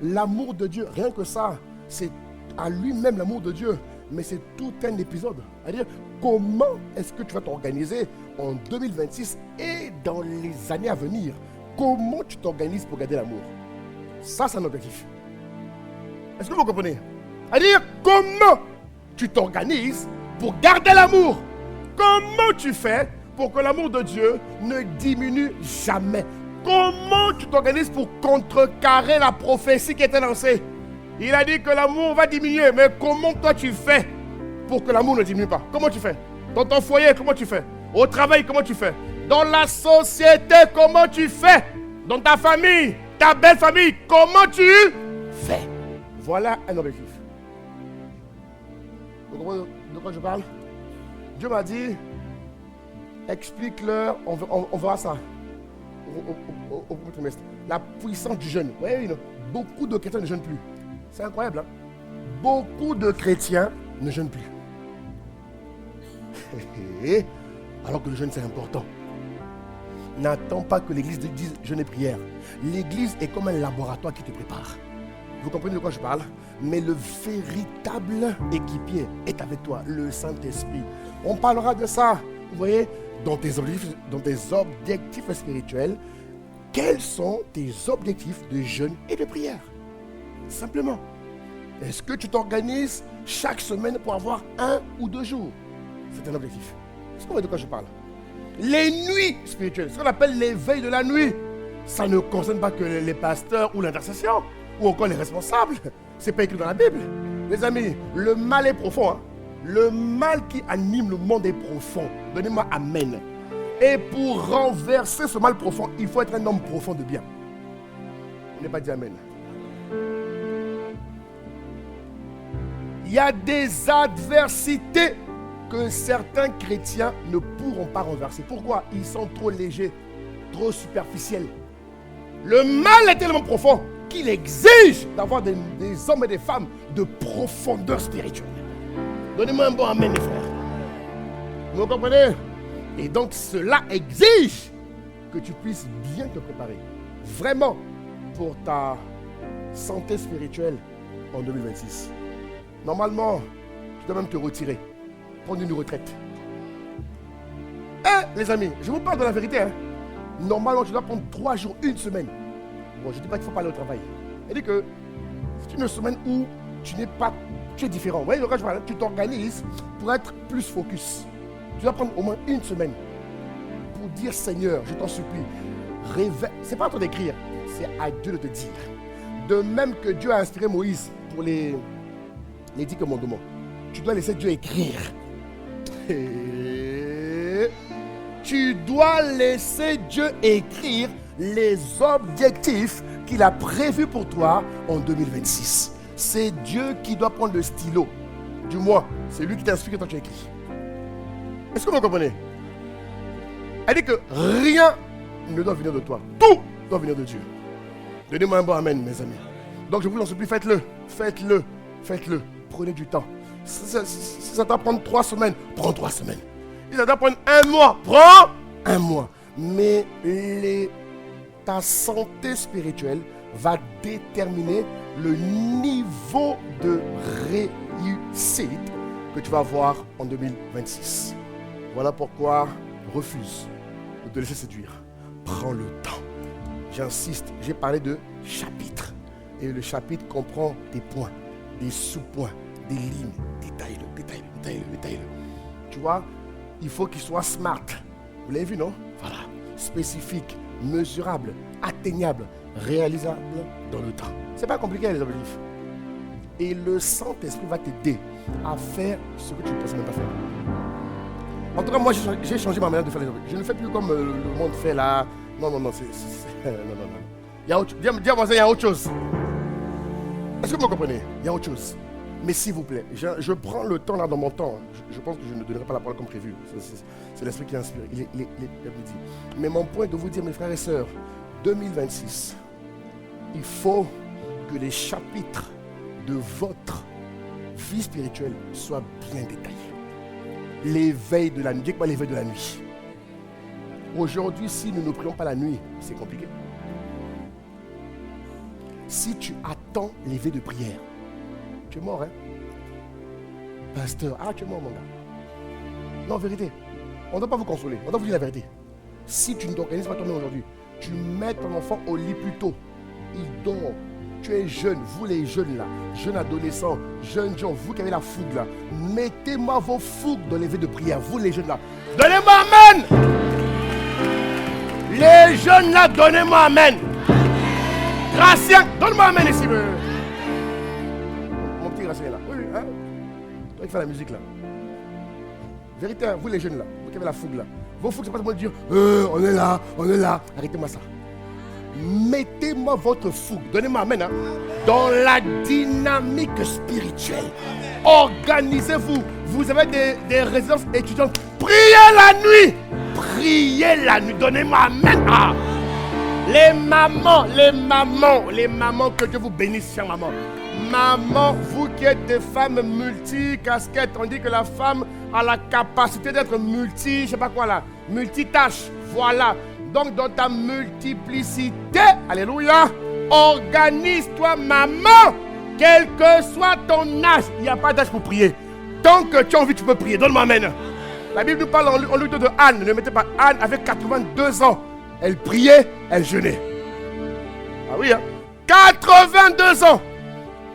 l'amour de Dieu, rien que ça, c'est à lui-même l'amour de Dieu. Mais c'est tout un épisode. C'est-à-dire, comment est-ce que tu vas t'organiser en 2026 et dans les années à venir? Comment tu t'organises pour garder l'amour? Ça, c'est un objectif. Est-ce que vous comprenez? C'est-à-dire, comment tu t'organises pour garder l'amour? Comment tu fais pour que l'amour de Dieu ne diminue jamais? comment tu t'organises pour contrecarrer la prophétie qui était lancée? Il a dit que l'amour va diminuer, mais comment toi tu fais pour que l'amour ne diminue pas? Comment tu fais? Dans ton foyer, comment tu fais? Au travail, comment tu fais? Dans la société, comment tu fais? Dans ta famille, ta belle famille, comment tu fais? Voilà un objectif. Vous comprenez de quoi je parle? Dieu m'a dit, explique-leur, on verra ça au premier trimestre. La puissance du jeûne. Vous voyez, beaucoup de chrétiens ne jeûnent plus. C'est incroyable, hein? Beaucoup de chrétiens ne jeûnent plus. Alors que le jeûne c'est important. N'attends pas que l'église te dise jeûne et prière. L'église est comme un laboratoire qui te prépare. Vous comprenez de quoi je parle? Mais le véritable équipier est avec toi, le Saint-Esprit. On parlera de ça. Vous voyez, dans tes objectifs spirituels, quels sont tes objectifs de jeûne et de prière? Simplement. Est-ce que tu t'organises chaque semaine pour avoir 1 ou 2 jours? C'est un objectif. Est-ce qu'on voit de quoi je parle? Les nuits spirituelles, ce qu'on appelle l'éveil de la nuit, ça ne concerne pas que les pasteurs ou l'intercession, ou encore les responsables. C'est pas écrit dans la Bible. Les amis, le mal est profond. Hein? Le mal qui anime le monde est profond. Donnez-moi amen. Et pour renverser ce mal profond, il faut être un homme profond de bien. On n'est pas dit amen. Il y a des adversités que certains chrétiens ne pourront pas renverser. Pourquoi? Ils sont trop légers, trop superficiels. Le mal est tellement profond qu'il exige d'avoir des hommes et des femmes de profondeur spirituelle. Donnez-moi un bon amen, les frères. Vous comprenez? Et donc cela exige que tu puisses bien te préparer. Vraiment pour ta santé spirituelle en 2026. Normalement, tu dois même te retirer. Prendre une retraite. Les amis, je vous parle de la vérité. Hein. Normalement, tu dois prendre 3 jours, 1 semaine. Bon, je ne dis pas qu'il ne faut pas aller au travail. Elle dit que c'est une semaine où tu es différent. Vous voyez, quand je parle, tu t'organises pour être plus focus. Tu dois prendre au moins 1 semaine pour dire Seigneur, je t'en supplie, réveille. C'est pas à toi d'écrire, c'est à Dieu de te dire. De même que Dieu a inspiré Moïse pour les 10 commandements, tu dois laisser Dieu écrire. Et tu dois laisser Dieu écrire les objectifs qu'il a prévus pour toi en 2026. C'est Dieu qui doit prendre le stylo. Du moins, c'est lui qui t'inspire que toi tu écris. Est-ce que vous comprenez? Elle dit que rien ne doit venir de toi. Tout doit venir de Dieu. Donnez-moi un bon amen, mes amis. Donc je vous en supplie, faites-le. Faites-le. Faites-le. Prenez du temps. Si ça doit prendre 3 semaines, prends 3 semaines. Si ça doit prendre 1 mois, prends 1 mois. Mais ta santé spirituelle va déterminer le niveau de réussite que tu vas avoir en 2026. Voilà pourquoi refuse de te laisser séduire. Prends le temps. J'insiste, j'ai parlé de chapitre. Et le chapitre comprend des points, des sous-points, des lignes. Détaille-le. Tu vois, il faut qu'il soit smart. Vous l'avez vu, non? Voilà. Spécifique, mesurable, atteignable, réalisable dans le temps. C'est pas compliqué les objectifs. Et le Saint-Esprit va t'aider à faire ce que tu ne penses même pas faire. En tout cas, moi j'ai changé ma manière de faire les objectifs. Je ne fais plus comme le monde fait là. Non. Non. Il y a autre, dis à voisin, il y a autre chose. Est-ce que vous comprenez? Il y a autre chose. Mais s'il vous plaît, je prends le temps là dans mon temps. Je pense que je ne donnerai pas la parole comme prévu. C'est l'esprit qui inspire. Il est midi. Mais mon point est de vous dire, mes frères et sœurs, 2026, il faut que les chapitres de votre vie spirituelle soient bien détaillés. L'éveil de la nuit. Dites-moi l'éveil de la nuit. Aujourd'hui, si nous ne prions pas la nuit, c'est compliqué. Si tu attends l'éveil de prière, tu es mort, hein? Pasteur, tu es mort, mon gars. Non, vérité. On ne doit pas vous consoler. On doit vous dire la vérité. Si tu ne t'organises pas toi-même aujourd'hui, tu mets ton enfant au lit plus tôt. Il dort. Tu es jeune, vous les jeunes là, jeunes adolescents, jeunes gens, vous qui avez la fougue là, mettez-moi vos fougues dans l'éveil de prière, vous les jeunes là. Donnez-moi amen. Les jeunes là, donnez-moi amen. Gracien, donne-moi amen ici. Mon petit Gracien là. Oui, hein? Toi qui fais la musique là. Vérité, vous les jeunes là, vous qui avez la fougue là. Vos fougues, c'est pas seulement de dire on est là, on est là. Arrêtez-moi ça. Mettez-moi votre fougue, donnez-moi amen, hein, dans la dynamique spirituelle. Organisez-vous. Vous avez des résidences étudiantes. Priez la nuit. Priez la nuit. Donnez-moi amen. Ah. Les mamans, que Dieu vous bénisse, chère maman. Maman, vous qui êtes des femmes multi-casquettes, on dit que la femme a la capacité d'être je sais pas quoi là, multitâche. Voilà. Donc dans ta multiplicité, alléluia, organise-toi maman, quel que soit ton âge. Il n'y a pas d'âge pour prier. Tant que tu as envie, tu peux prier. Donne-moi amen. La Bible nous parle en lutte de Anne. Ne mettez pas Anne avec 82 ans. Elle priait, elle jeûnait. Ah oui, hein? 82 ans.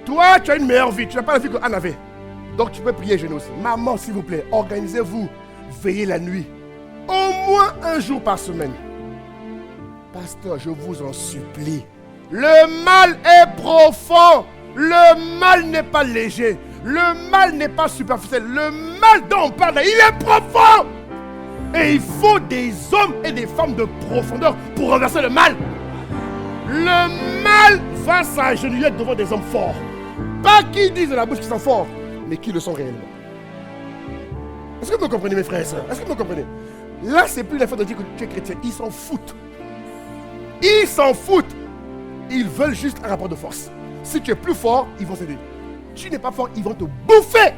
Toi, tu as une meilleure vie. Tu n'as pas la vie que Anne avait. Donc tu peux prier et jeûner aussi. Maman, s'il vous plaît, organisez-vous. Veillez la nuit. Au moins un jour par semaine. Pasteur, je vous en supplie. Le mal est profond. Le mal n'est pas léger. Le mal n'est pas superficiel. Le mal dont on parle, il est profond. Et il faut des hommes et des femmes de profondeur pour renverser le mal. Le mal va s'agenouiller devant des hommes forts. Pas qui disent de la bouche qu'ils sont forts, mais qui le sont réellement. Est-ce que vous me comprenez, mes frères et sœurs? Est-ce que vous me comprenez? Là, c'est plus l'affaire de dire que tu es chrétien. Ils s'en foutent. Ils s'en foutent. Ils veulent juste un rapport de force. Si tu es plus fort, ils vont s'aider. Tu n'es pas fort, ils vont te bouffer.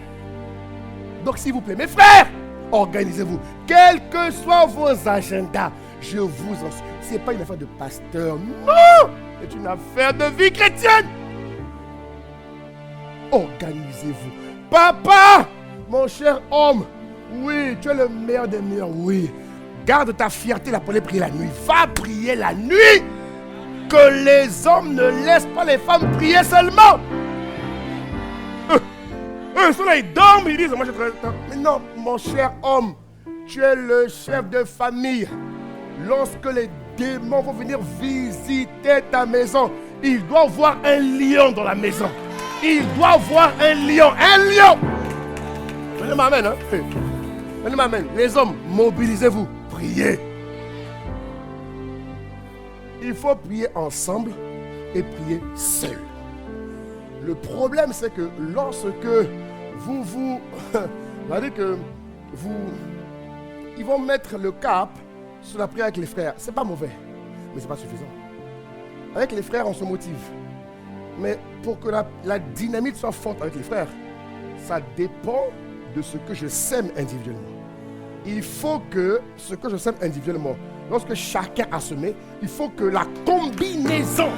Donc, s'il vous plaît, mes frères, organisez-vous. Quels que soient vos agendas, je vous en suis. Ce n'est pas une affaire de pasteur. Non! C'est une affaire de vie chrétienne. Organisez-vous. Papa, mon cher homme, oui, tu es le meilleur des meilleurs, oui. Garde ta fierté là pour aller prier la nuit. Va prier la nuit. Que les hommes ne laissent pas les femmes prier seulement. Ceux-là, ils dorment, ils disent, moi je travaille. Mais non, mon cher homme, tu es le chef de famille. Lorsque les démons vont venir visiter ta maison, ils doivent voir un lion dans la maison. Ils doivent voir un lion. Un lion. Donnez-moi amen, hein. Donnez-moi amen. Les hommes, mobilisez-vous. Priez. Il faut prier ensemble et prier seul. Le problème, c'est que lorsque vous ils vont mettre le cap sur la prière avec les frères. C'est pas mauvais, mais c'est pas suffisant. Avec les frères, on se motive. Mais pour que la dynamique soit forte avec les frères, ça dépend de ce que je sème individuellement. Il faut que ce que je sème individuellement, lorsque chacun a semé, il faut que la combinaison.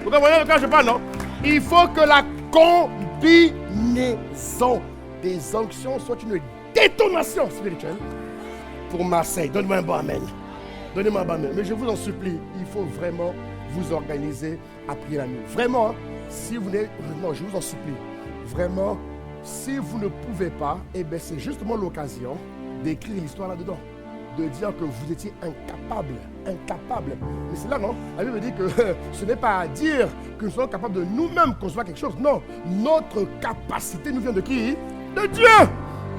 Vous comprenez quand je parle, non? Il faut que la combinaison des onctions soit une détonation spirituelle pour Marseille. Donne-moi un bon amen. Donnez-moi un bon amen. Mais je vous en supplie, il faut vraiment vous organiser à prier la nuit. Vraiment, si vous n'êtes... Non, je vous en supplie. Vraiment, si vous ne pouvez pas, eh bien c'est justement l'occasion d'écrire l'histoire là-dedans. De dire que vous étiez incapable. Mais c'est là, non? La Bible dit que ce n'est pas à dire que nous sommes capables de nous-mêmes concevoir quelque chose. Non, notre capacité nous vient de qui? De Dieu.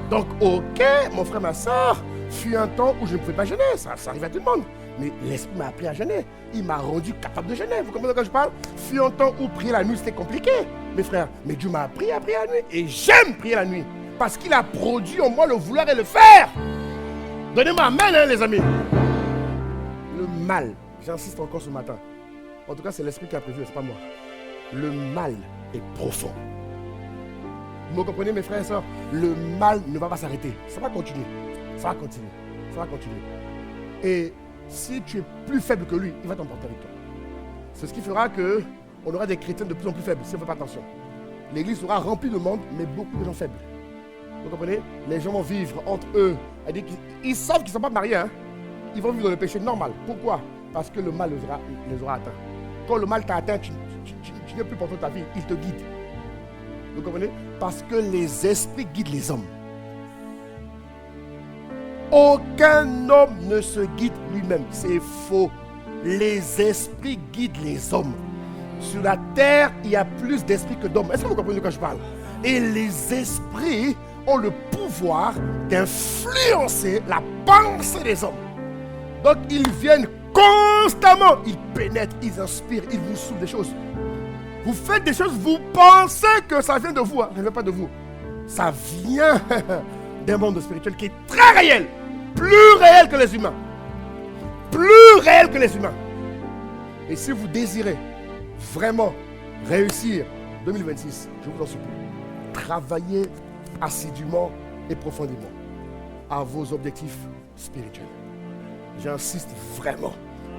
Donc, ok, mon frère, ma soeur, fut un temps où je ne pouvais pas jeûner. Ça arrive à tout le monde. Mais l'Esprit m'a appris à jeûner. Il m'a rendu capable de jeûner. Vous comprenez de quoi je parle? Fut un temps où prier la nuit, c'était compliqué, mes frères. Mais Dieu m'a appris à prier la nuit. Et j'aime prier la nuit. Parce qu'il a produit en moi le vouloir et le faire. Donnez-moi amen, hein, les amis. Le mal, j'insiste encore ce matin. En tout cas, c'est l'Esprit qui a prévu, c'est pas moi. Le mal est profond. Vous me comprenez, mes frères et sœurs? Le mal ne va pas s'arrêter. Ça va continuer. Ça va continuer. Ça va continuer. Et si tu es plus faible que lui, il va t'emporter avec toi. C'est ce qui fera qu'on aura des chrétiens de plus en plus faibles, si on ne fait pas attention. L'église sera remplie de monde, mais beaucoup de gens faibles. Vous comprenez? Les gens vont vivre entre eux. Ils savent qu'ils ne sont pas mariés. Hein? Ils vont vivre dans le péché normal. Pourquoi? Parce que le mal les aura atteints. Quand le mal t'a atteint, tu n'es plus porteur de ta vie. Il te guide. Vous comprenez? Parce que les esprits guident les hommes. Aucun homme ne se guide lui-même. C'est faux. Les esprits guident les hommes. Sur la terre, il y a plus d'esprits que d'hommes. Est-ce que vous comprenez de quoi je parle? Et les esprits ont le pouvoir d'influencer la pensée des hommes. Donc ils viennent constamment, ils pénètrent, ils inspirent, ils vous soufflent des choses. Vous faites des choses, vous pensez que ça vient de vous, ça ne vient pas de vous. Ça vient d'un monde spirituel qui est très réel, plus réel que les humains. Plus réel que les humains. Et si vous désirez vraiment réussir 2026, je vous en supplie, travaillez assidûment et profondément à vos objectifs spirituels. J'insiste vraiment.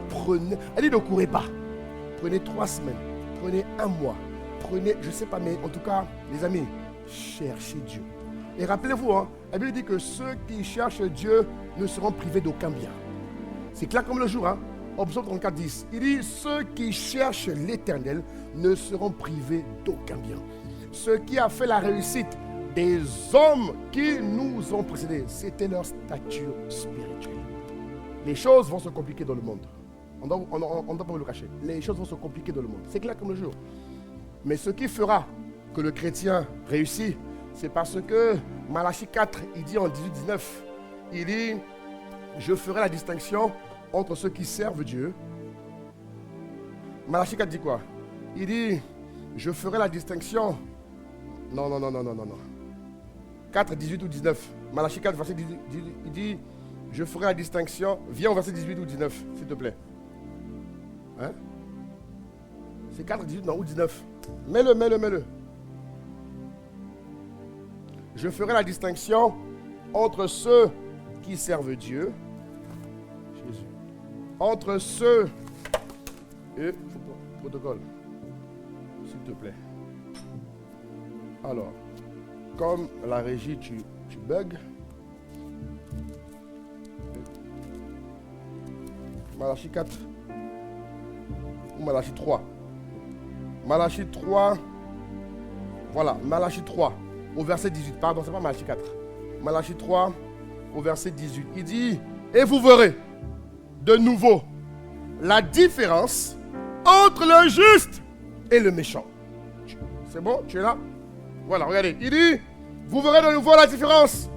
Prenez, allez, ne courez pas. Prenez 3 semaines, prenez 1 mois, prenez, je ne sais pas, mais en tout cas, les amis, cherchez Dieu. Et rappelez-vous, la Bible dit que ceux qui cherchent Dieu ne seront privés d'aucun bien. C'est clair comme le jour, Psaume 34, 10. Il dit, ceux qui cherchent l'Éternel ne seront privés d'aucun bien. Ce qui a fait la réussite des hommes qui nous ont précédés, c'était leur stature spirituelle. Les choses vont se compliquer dans le monde. On ne doit pas vous le cacher. Les choses vont se compliquer dans le monde. C'est clair comme le jour. Mais ce qui fera que le chrétien réussit, c'est parce que Malachie 4, il dit en 18-19, il dit, je ferai la distinction entre ceux qui servent Dieu. Malachie 4 dit quoi? Il dit, je ferai la distinction. Non. 4, 18 ou 19. Malachie 4, verset 18, il dit, je ferai la distinction. Viens au verset 18 ou 19, s'il te plaît. C'est 4, 18, non, ou 19. Mets-le. Je ferai la distinction entre ceux qui servent Dieu, Jésus, entre ceux et protocole, s'il te plaît. Alors, comme la régie, tu bugs. Malachie 4 ou Malachie 3. Malachie 3. Voilà, Malachie 3 au verset 18. Pardon, c'est pas Malachie 4. Malachie 3 au verset 18. Il dit, et vous verrez de nouveau la différence entre le juste et le méchant. C'est bon? Tu es là? Voilà, regardez. Il dit, vous verrez de nouveau la différence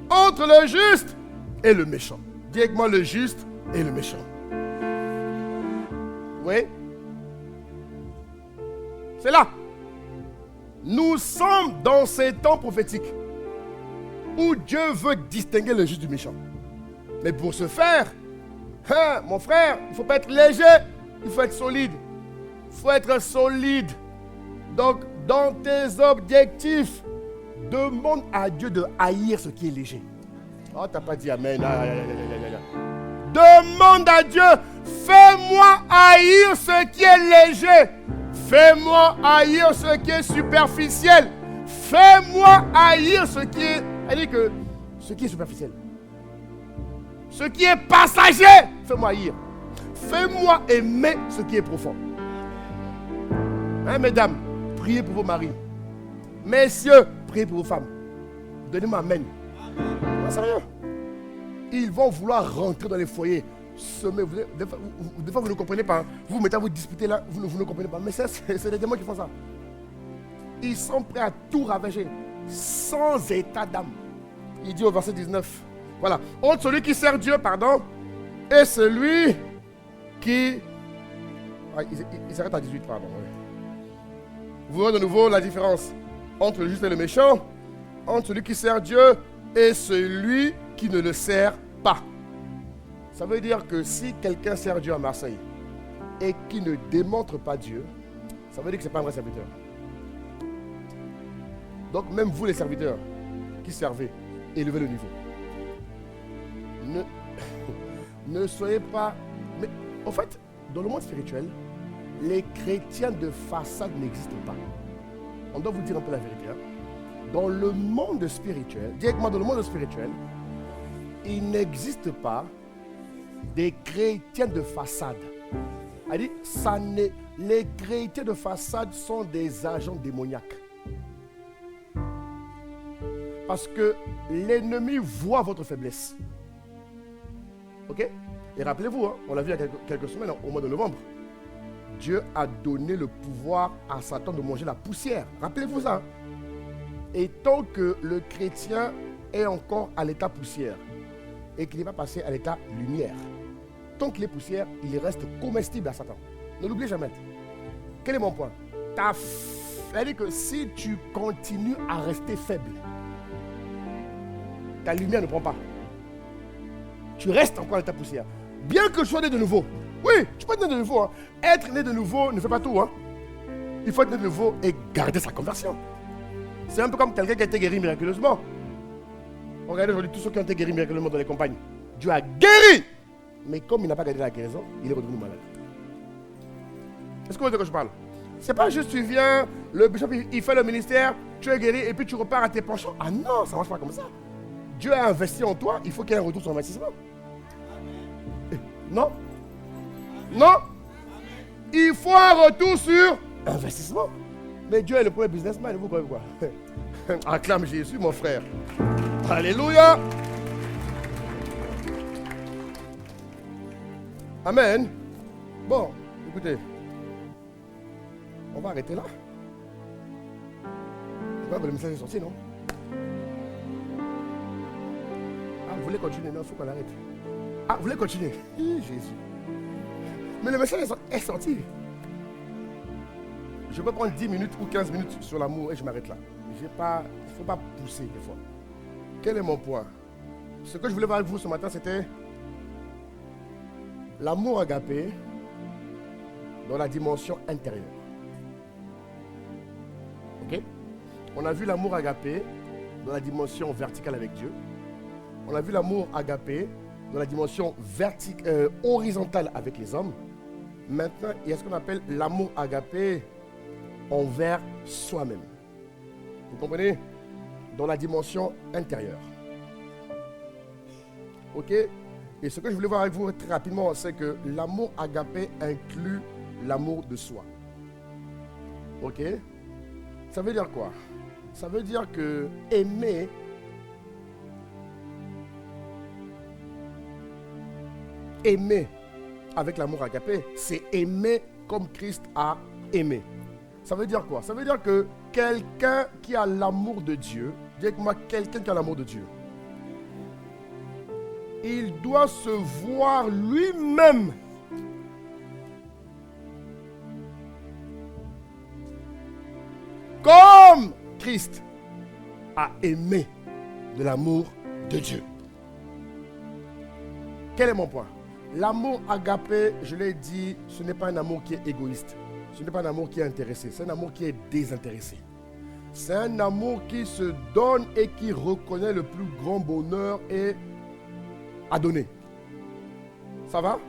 entre le juste et le méchant. Dis avec moi, le juste et le méchant. Oui? C'est là. Nous sommes dans ces temps prophétiques où Dieu veut distinguer le juste du méchant. Mais pour ce faire, mon frère, il ne faut pas être léger, il faut être solide. Il faut être solide. Donc, dans tes objectifs, demande à Dieu de haïr ce qui est léger. Oh, tu n'as pas dit amen. Demande à Dieu, fais-moi haïr ce qui est léger. Fais-moi haïr ce qui est superficiel. Fais-moi haïr ce qui est... Elle dit que ce qui est superficiel. Ce qui est passager, fais-moi haïr. Fais-moi aimer ce qui est profond. Hein, mesdames, priez pour vos maris. Messieurs, priez pour vos femmes. Donnez-moi amen. Non, sérieux. Ils vont vouloir rentrer dans les foyers. Semer. Des fois, vous ne comprenez pas. Vous mettez à vous disputer là, vous ne comprenez pas. Mais c'est les démons qui font ça. Ils sont prêts à tout ravager. Sans état d'âme. Il dit au verset 19. Voilà. Entre celui qui sert Dieu, et celui qui... il s'arrête à 18, pardon. Oui. Vous voyez de nouveau la différence entre le juste et le méchant, entre celui qui sert Dieu et celui qui ne le sert pas. Ça veut dire que si quelqu'un sert Dieu à Marseille et qui ne démontre pas Dieu, ça veut dire que ce n'est pas un vrai serviteur. Donc même vous les serviteurs qui servez, élevez le niveau. Ne soyez pas... Mais en fait, dans le monde spirituel, les chrétiens de façade n'existent pas. On doit vous dire un peu la vérité. Dans le monde spirituel, directement dans le monde spirituel, il n'existe pas des chrétiens de façade. Elle dit, les chrétiens de façade sont des agents démoniaques. Parce que l'ennemi voit votre faiblesse. Ok? Et rappelez-vous, hein, on l'a vu il y a quelques semaines, au mois de novembre. Dieu a donné le pouvoir à Satan de manger la poussière. Rappelez-vous ça. Et tant que le chrétien est encore à l'état poussière et qu'il n'est pas passé à l'état lumière, tant qu'il est poussière, il reste comestible à Satan. Ne l'oubliez jamais. Quel est mon point? C'est-à-dire que si tu continues à rester faible, ta lumière ne prend pas. Tu restes encore à l'état poussière. Bien que tu sois né de nouveau. Oui, tu peux être né de nouveau. Hein. Être né de nouveau ne fait pas tout. Hein. Il faut être né de nouveau et garder sa conversion. C'est un peu comme quelqu'un qui a été guéri miraculeusement. Regardez aujourd'hui tous ceux qui ont été guéris miraculeusement dans les campagnes. Dieu a guéri. Mais comme il n'a pas gardé la guérison, il est redevenu malade. Est-ce que vous voyez de quoi je parle? C'est pas juste tu viens, le bishop il fait le ministère, tu es guéri et puis tu repars à tes penchants. Ah non, ça ne marche pas comme ça. Dieu a investi en toi, il faut qu'il y ait un retour sur investissement. Non? Non? Il faut un retour sur investissement. Mais Dieu est le premier businessman, vous croyez quoi? Acclame Jésus, mon frère. Alléluia. Amen. Bon, écoutez. On va arrêter là. Le message est sorti, non? Ah, vous voulez continuer? Non, il faut qu'on arrête. Ah, vous voulez continuer? Jésus. Mais le message est sorti. Je peux prendre 10 minutes ou 15 minutes sur l'amour et je m'arrête là. Il ne faut pas pousser des fois. Quel est mon point? Ce que je voulais voir avec vous ce matin, c'était l'amour agapé dans la dimension intérieure. Ok? On a vu l'amour agapé dans la dimension verticale avec Dieu. On a vu l'amour agapé dans la dimension horizontale avec les hommes. Maintenant, il y a ce qu'on appelle l'amour agapé envers soi-même. Vous comprenez? Dans la dimension intérieure. Ok? Et ce que je voulais voir avec vous très rapidement, c'est que l'amour agapé inclut l'amour de soi. Ok? Ça veut dire quoi? Ça veut dire que aimer avec l'amour agapé, c'est aimer comme Christ a aimé. Ça veut dire quoi? Ça veut dire que quelqu'un qui a l'amour de Dieu, dis avec moi, quelqu'un qui a l'amour de Dieu, il doit se voir lui-même comme Christ a aimé de l'amour de Dieu. Quel est mon point? L'amour agapé, je l'ai dit, ce n'est pas un amour qui est égoïste. Ce n'est pas un amour qui est intéressé. C'est un amour qui est désintéressé. C'est un amour qui se donne et qui reconnaît le plus grand bonheur et à donner. Ça va?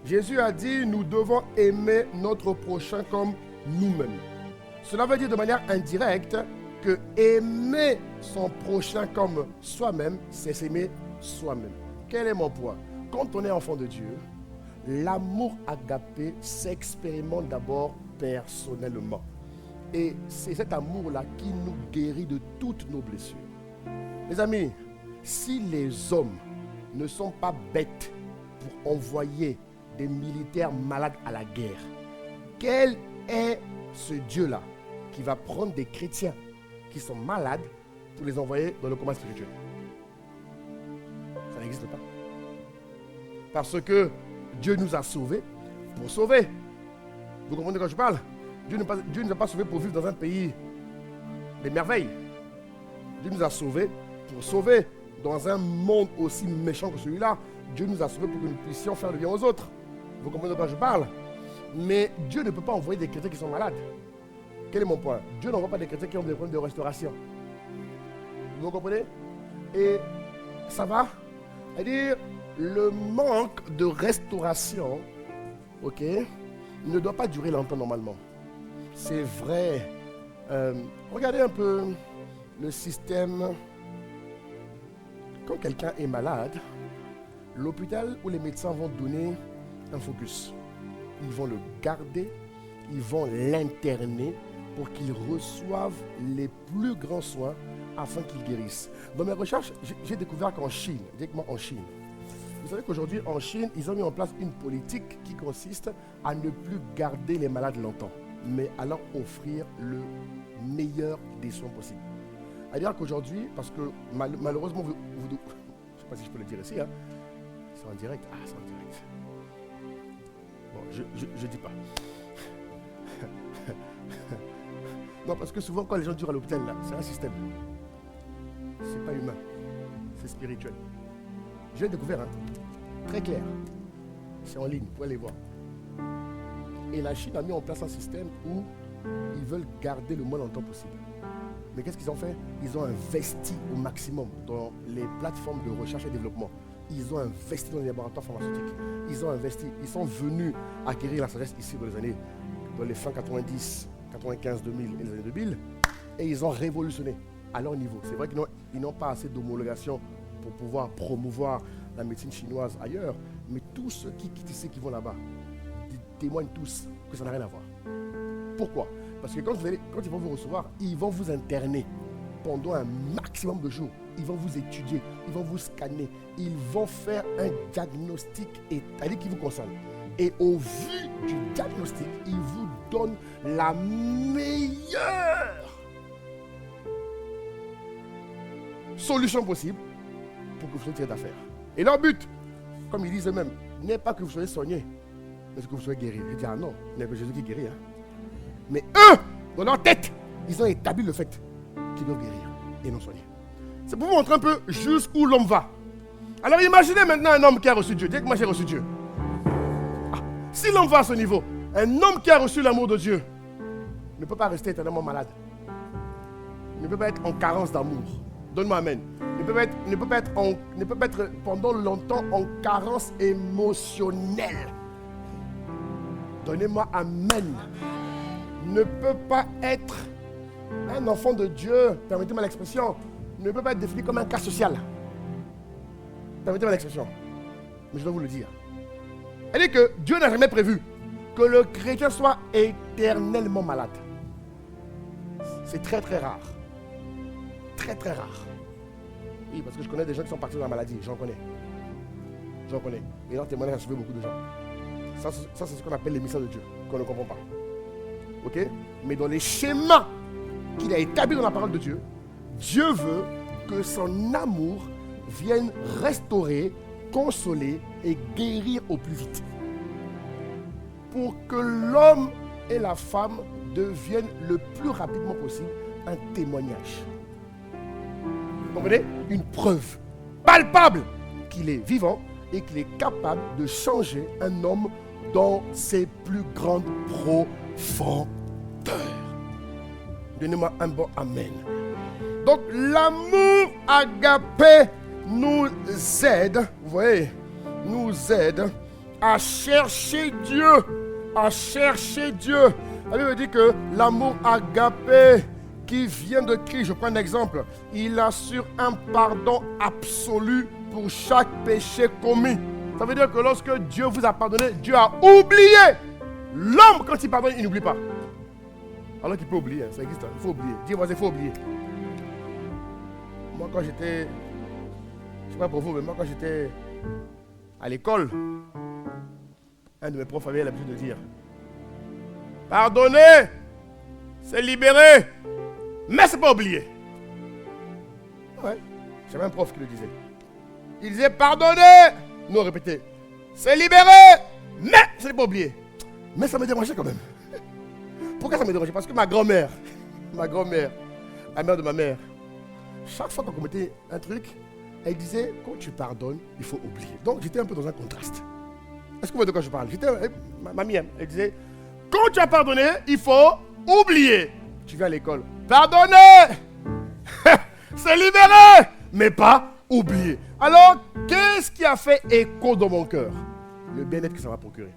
Jésus a dit, nous devons aimer notre prochain comme nous-mêmes. Cela veut dire de manière indirecte que aimer son prochain comme soi-même, c'est s'aimer soi-même. Quel est mon point? Quand on est enfant de Dieu, l'amour agapé s'expérimente d'abord personnellement. Et c'est cet amour-là qui nous guérit de toutes nos blessures. Les amis, si les hommes ne sont pas bêtes pour envoyer des militaires malades à la guerre, quel est ce Dieu-là qui va prendre des chrétiens qui sont malades pour les envoyer dans le combat spirituel? Ça n'existe pas. Parce que Dieu nous a sauvés pour sauver. Vous comprenez de quoi je parle? Dieu ne nous a pas sauvés pour vivre dans un pays des merveilles. Dieu nous a sauvés pour sauver. Dans un monde aussi méchant que celui-là, Dieu nous a sauvés pour que nous puissions faire le bien aux autres. Vous comprenez de quoi je parle? Mais Dieu ne peut pas envoyer des chrétiens qui sont malades. Quel est mon point? Dieu n'envoie pas des chrétiens qui ont des problèmes de restauration. Vous comprenez? Et ça va? C'est-à-dire, le manque de restauration, ok, ne doit pas durer longtemps normalement. C'est vrai. Regardez un peu le système. Quand quelqu'un est malade, l'hôpital ou les médecins vont donner un focus. Ils vont le garder, ils vont l'interner pour qu'il reçoive les plus grands soins afin qu'il guérisse. Dans mes recherches, j'ai découvert qu'en Chine, dites-moi en Chine, Vous savez qu'aujourd'hui, en Chine, ils ont mis en place une politique qui consiste à ne plus garder les malades longtemps, mais à leur offrir le meilleur des soins possibles. C'est-à-dire qu'aujourd'hui, parce que malheureusement, je ne sais pas si je peux le dire ici, hein, c'est en direct. Ah, c'est en direct. Bon, je ne dis pas. Non, parce que souvent, quand les gens durent à l'hôpital, là, c'est un système. C'est pas humain, c'est spirituel. Je l'ai découvert, hein, très clair. C'est en ligne, vous pouvez aller voir. Et la Chine a mis en place un système où ils veulent garder le moins longtemps possible. Mais qu'est-ce qu'ils ont fait? Ils ont investi au maximum dans les plateformes de recherche et développement. Ils ont investi dans les laboratoires pharmaceutiques. Ils ont investi, ils sont venus acquérir la sagesse ici dans les fin 90, 95, 2000 et les années 2000. Et ils ont révolutionné à leur niveau. C'est vrai qu'ils n'ont pas assez d'homologation pour pouvoir promouvoir la médecine chinoise ailleurs. Mais tous ceux qui quittent ici, qui vont là-bas, témoignent tous que ça n'a rien à voir. Pourquoi? Parce que quand ils vont vous recevoir, ils vont vous interner pendant un maximum de jours. Ils vont vous étudier, ils vont vous scanner, ils vont faire un diagnostic établi qui vous concerne. Et au vu du diagnostic, ils vous donnent la meilleure solution possible pour que vous soyez tiré d'affaire. Et leur but, comme ils disent eux-mêmes, n'est pas que vous soyez soigné, mais que vous soyez guéri. Je dis, ah non, il n'y a que Jésus qui guérit. Hein. Mais eux, dans leur tête, ils ont établi le fait qu'ils doivent guérir et non soigner. C'est pour vous montrer un peu jusqu'où l'homme va. Alors imaginez maintenant un homme qui a reçu Dieu. Dites que moi j'ai reçu Dieu. Ah, si l'homme va à ce niveau, un homme qui a reçu l'amour de Dieu ne peut pas rester éternellement malade. Ne peut pas être en carence d'amour. Donne-moi amen. Ne peut pas être pendant longtemps en carence émotionnelle. Donnez-moi amen. Ne peut pas être un enfant de Dieu, permettez-moi l'expression, ne peut pas être défini comme un cas social. Permettez-moi l'expression, mais je dois vous le dire. Elle dit que Dieu n'a jamais prévu que le chrétien soit éternellement malade. C'est très très rare. Très très rare. Oui, parce que je connais des gens qui sont partis dans la maladie, j'en connais. J'en connais. Et leur témoignage a sauvé beaucoup de gens. Ça c'est ce qu'on appelle les mystères de Dieu, qu'on ne comprend pas. Ok? Mais dans les schémas qu'il a établis dans la parole de Dieu, Dieu veut que son amour vienne restaurer, consoler et guérir au plus vite. Pour que l'homme et la femme deviennent le plus rapidement possible un témoignage. Vous comprenez? Une preuve palpable qu'il est vivant et qu'il est capable de changer un homme dans ses plus grandes profondeurs. Donnez-moi un bon amen. Donc l'amour agapé nous aide, vous voyez, nous aide à chercher Dieu, à chercher Dieu. La Bible dit que l'amour agapé qui vient de Christ, je prends un exemple, il assure un pardon absolu pour chaque péché commis. Ça veut dire que lorsque Dieu vous a pardonné, Dieu a oublié. L'homme, quand il pardonne, il n'oublie pas. Alors qu'il peut oublier, ça existe, il faut oublier. Dis moi, il faut oublier. Moi, quand j'étais, je ne sais pas pour vous, mais moi, quand j'étais à l'école, un de mes profs avait l'habitude de dire: pardonner, c'est libérer, mais c'est pas oublier. Ouais, j'avais un prof qui le disait. Il disait pardonner, nous on répétait, c'est libérer, mais c'est pas oublier. Mais ça me dérangeait quand même. Pourquoi ça me dérangeait? Parce que ma grand-mère, la mère de ma mère, chaque fois qu'on commettait un truc, elle disait, quand tu pardonnes, il faut oublier. Donc j'étais un peu dans un contraste. Est-ce que vous voyez de quoi je parle? Mamie, elle disait, quand tu as pardonné, il faut oublier. Tu viens à l'école, pardonner, c'est libérer, mais pas oublier. Alors, qu'est-ce qui a fait écho dans mon cœur? Le bien-être que ça m'a procuré.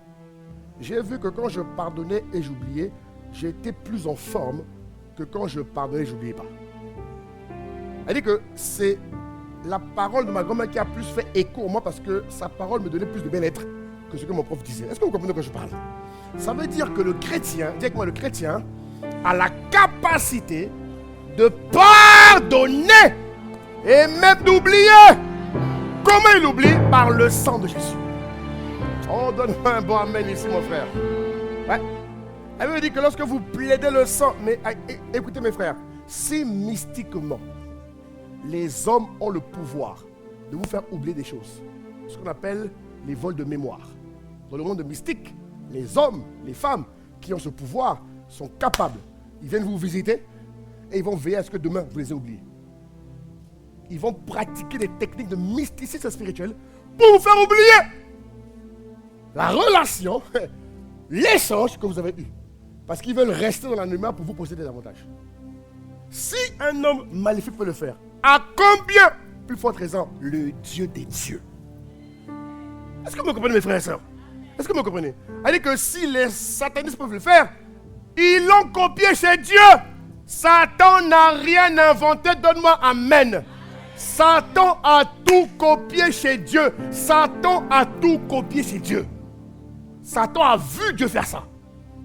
J'ai vu que quand je pardonnais et j'oubliais, j'étais plus en forme que quand je pardonnais et j'oubliais pas. Elle dit que c'est la parole de ma grand-mère qui a plus fait écho en moi parce que sa parole me donnait plus de bien-être que ce que mon prof disait. Est-ce que vous comprenez de quoi je parle? Ça veut dire que le chrétien, dis avec moi, le chrétien a la capacité de pardonner et même d'oublier Comment il oublie? Par le sang de Jésus. Oh, donne-moi un bon amen ici, mon frère. Ouais. Elle veut dire que lorsque vous plaidez le sang, mais écoutez mes frères, si mystiquement, les hommes ont le pouvoir de vous faire oublier des choses, ce qu'on appelle les vols de mémoire. Dans le monde mystique, les hommes, les femmes qui ont ce pouvoir sont capables. Ils viennent vous visiter et ils vont veiller à ce que demain vous les ayez oubliés. Ils vont pratiquer des techniques de mysticisme spirituel pour vous faire oublier la relation, l'échange que vous avez eu. Parce qu'ils veulent rester dans l'anonymat pour vous posséder davantage. Si un homme maléfique peut le faire, à combien plus forte raison le Dieu des dieux? Est-ce que vous me comprenez, mes frères et sœurs? Est-ce que vous me comprenez? Elle dit que si les satanistes peuvent le faire, ils l'ont copié chez Dieu. Satan n'a rien inventé. Donne-moi amen. Satan a tout copié chez Dieu. Satan a tout copié chez Dieu. Satan a vu Dieu faire ça.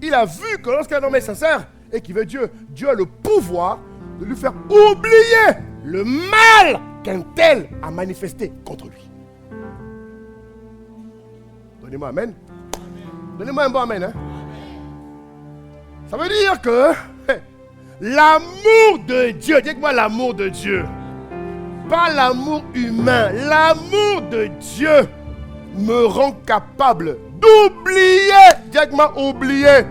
Il a vu que lorsqu'un homme est sincère et qu'il veut Dieu, Dieu a le pouvoir de lui faire oublier le mal qu'un tel a manifesté contre lui. Donnez-moi amen. Donnez-moi un bon amen. Hein? Ça veut dire que l'amour de Dieu, dites-moi l'amour de Dieu, pas l'amour humain, l'amour de Dieu me rend capable d'oublier, dites-moi oublier,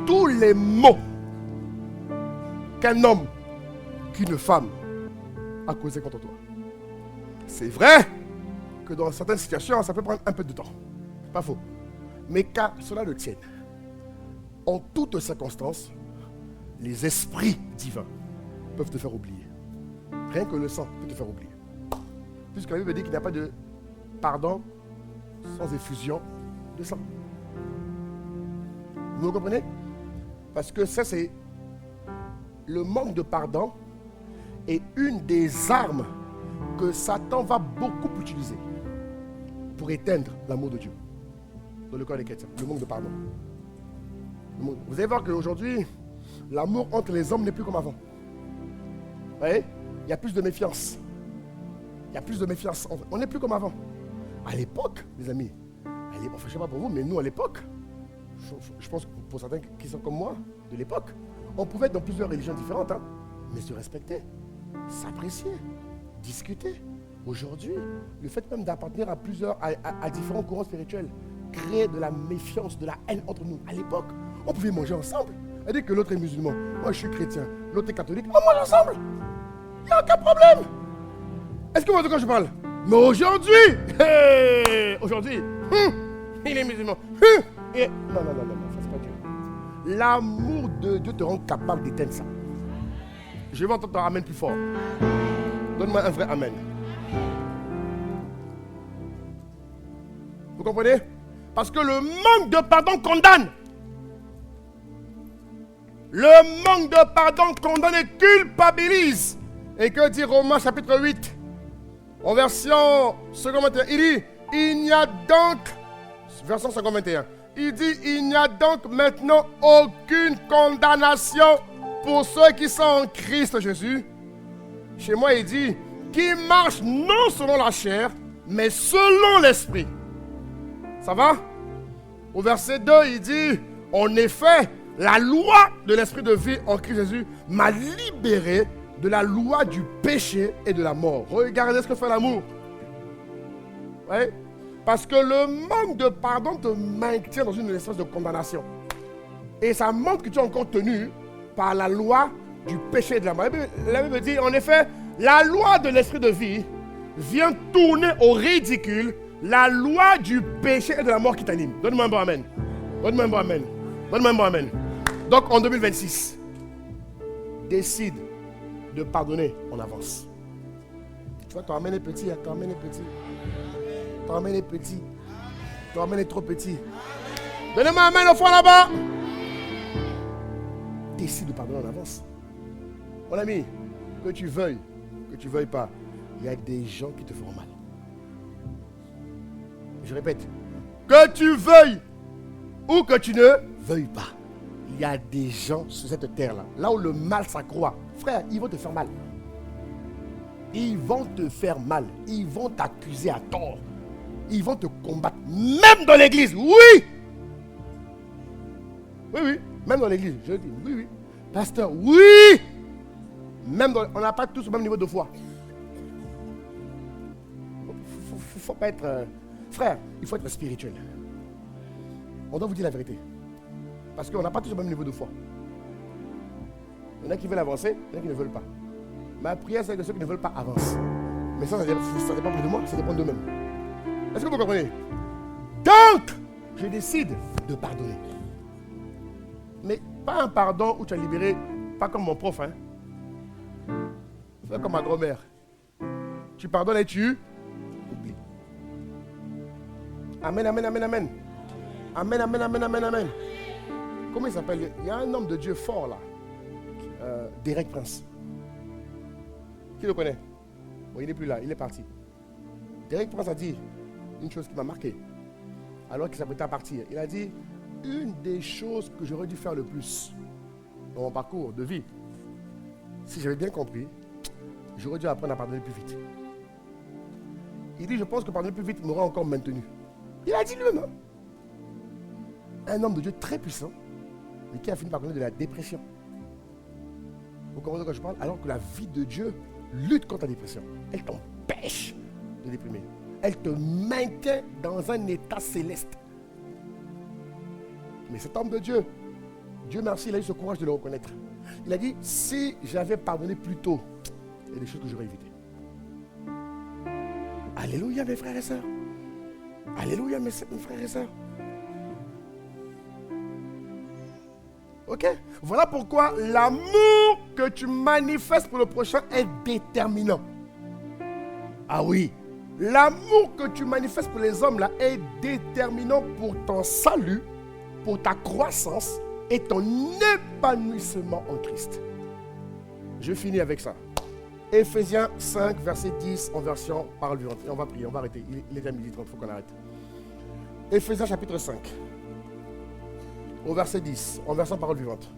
tous les maux qu'un homme, qu'une femme a causé contre toi. C'est vrai que dans certaines situations, ça peut prendre un peu de temps. Pas faux. Mais qu'à cela le tienne, en toutes circonstances, les esprits divins peuvent te faire oublier. Rien que le sang peut te faire oublier. Puisque la Bible dit qu'il n'y a pas de pardon sans effusion de sang. Vous comprenez? Parce que ça, c'est le manque de pardon est une des armes que Satan va beaucoup utiliser pour éteindre l'amour de Dieu dans le cœur des chrétiens. Le manque de pardon. Vous allez voir qu'aujourd'hui, l'amour entre les hommes n'est plus comme avant. Vous voyez? Il y a plus de méfiance. Il y a plus de méfiance. On n'est plus comme avant. À l'époque, les amis, je ne sais pas pour vous, mais nous, à l'époque, je pense que pour certains qui sont comme moi, de l'époque, on pouvait être dans plusieurs religions différentes, hein, mais se respecter, s'apprécier, discuter. Aujourd'hui, le fait même d'appartenir à différents courants spirituels crée de la méfiance, de la haine entre nous. À l'époque, on pouvait manger ensemble. Elle dit que l'autre est musulman, moi je suis chrétien, l'autre est catholique, on mange ensemble. Il n'y a aucun problème. Est-ce que vous voyez de quoi je parle? Mais aujourd'hui, aujourd'hui, il est musulman. Non, ça c'est pas Dieu. L'amour de Dieu te rend capable d'éteindre ça. Je vais entendre ton amen plus fort. Donne-moi un vrai amen. Vous comprenez? Parce que le manque de pardon condamne. Le manque de pardon condamne et culpabilise. Et que dit Romains chapitre 8 en version 51? Il dit, il n'y a donc, version 51, il dit, il n'y a donc maintenant aucune condamnation pour ceux qui sont en Christ Jésus. Chez moi, il dit, qui marchent non selon la chair, mais selon l'esprit. Ça va? Au verset 2, il dit, en effet, la loi de l'esprit de vie en Christ Jésus m'a libéré de la loi du péché et de la mort. Regardez ce que fait l'amour. Ouais? Parce que le manque de pardon te maintient dans une espèce de condamnation. Et ça montre que tu es encore tenu par la loi du péché et de la mort. La Bible dit, en effet, la loi de l'esprit de vie vient tourner au ridicule la loi du péché et de la mort qui t'anime. Donne-moi un bon amen. Donne-moi un bon amen. Donne-moi un bon amen. Donc en 2026, décide de pardonner en avance. Tu vois, ton amen est petit, ton amen est petit. Ton amen est petit. Ton amen est trop petit. Donnez-moi un amen au fond là-bas. Décide de pardonner en avance. Mon ami, que tu veuilles pas, il y a des gens qui te feront mal. Je répète, que tu veuilles ou que tu ne veuilles pas, il y a des gens sur cette terre-là, là où le mal s'accroît. Frère, ils vont te faire mal. Ils vont te faire mal. Ils vont t'accuser à tort. Ils vont te combattre. Même dans l'église. Oui. Oui, oui. Même dans l'église. Je dis oui, oui. Pasteur, oui. Même dans, on n'a pas tous le même niveau de foi. Il ne faut pas être... frère, il faut être spirituel. On doit vous dire la vérité. Parce qu'on n'a pas tous le même niveau de foi. Il y en a qui veulent avancer, il y en a qui ne veulent pas. Ma prière, c'est que ceux qui ne veulent pas avancent. Mais ça dépend plus de moi, ça dépend d'eux-mêmes. Est-ce que vous comprenez? Donc, je décide de pardonner. Mais pas un pardon où tu as libéré, pas comme mon prof. Hein. Fais comme ma grand-mère. Tu pardonnes et tu oublies. Amen, amen, amen, amen. Amen, amen, amen, amen, amen. Comment il s'appelle? Il y a un homme de Dieu fort là. Derek Prince. Qui le connaît? Bon, il n'est plus là, il est parti. Derek Prince a dit une chose qui m'a marqué. Alors qu'il s'apprêtait à partir. Il a dit, une des choses que j'aurais dû faire le plus dans mon parcours de vie, si j'avais bien compris, j'aurais dû apprendre à pardonner plus vite. Il dit, je pense que pardonner plus vite m'aurait encore maintenu. Il a dit lui-même. Un homme de Dieu très puissant, mais qui a fini par connaître de la dépression. Vous comprenez de quoi je parle? Alors que la vie de Dieu lutte contre la dépression. Elle t'empêche de déprimer. Elle te maintient dans un état céleste. Mais cet homme de Dieu, Dieu merci, il a eu ce courage de le reconnaître. Il a dit, si j'avais pardonné plus tôt, il y a des choses que j'aurais évitées. Alléluia mes frères et sœurs. Alléluia mes frères et sœurs. Ok? Voilà pourquoi l'amour que tu manifestes pour le prochain est déterminant. Ah oui, l'amour que tu manifestes pour les hommes là est déterminant pour ton salut, pour ta croissance et ton épanouissement en Christ. Je finis avec ça. Éphésiens 5, verset 10 en version parole vivante. Et on va prier, on va arrêter. Il est déjà 12h30, il faut qu'on arrête. Éphésiens chapitre 5. Au verset 10, en version parole vivante.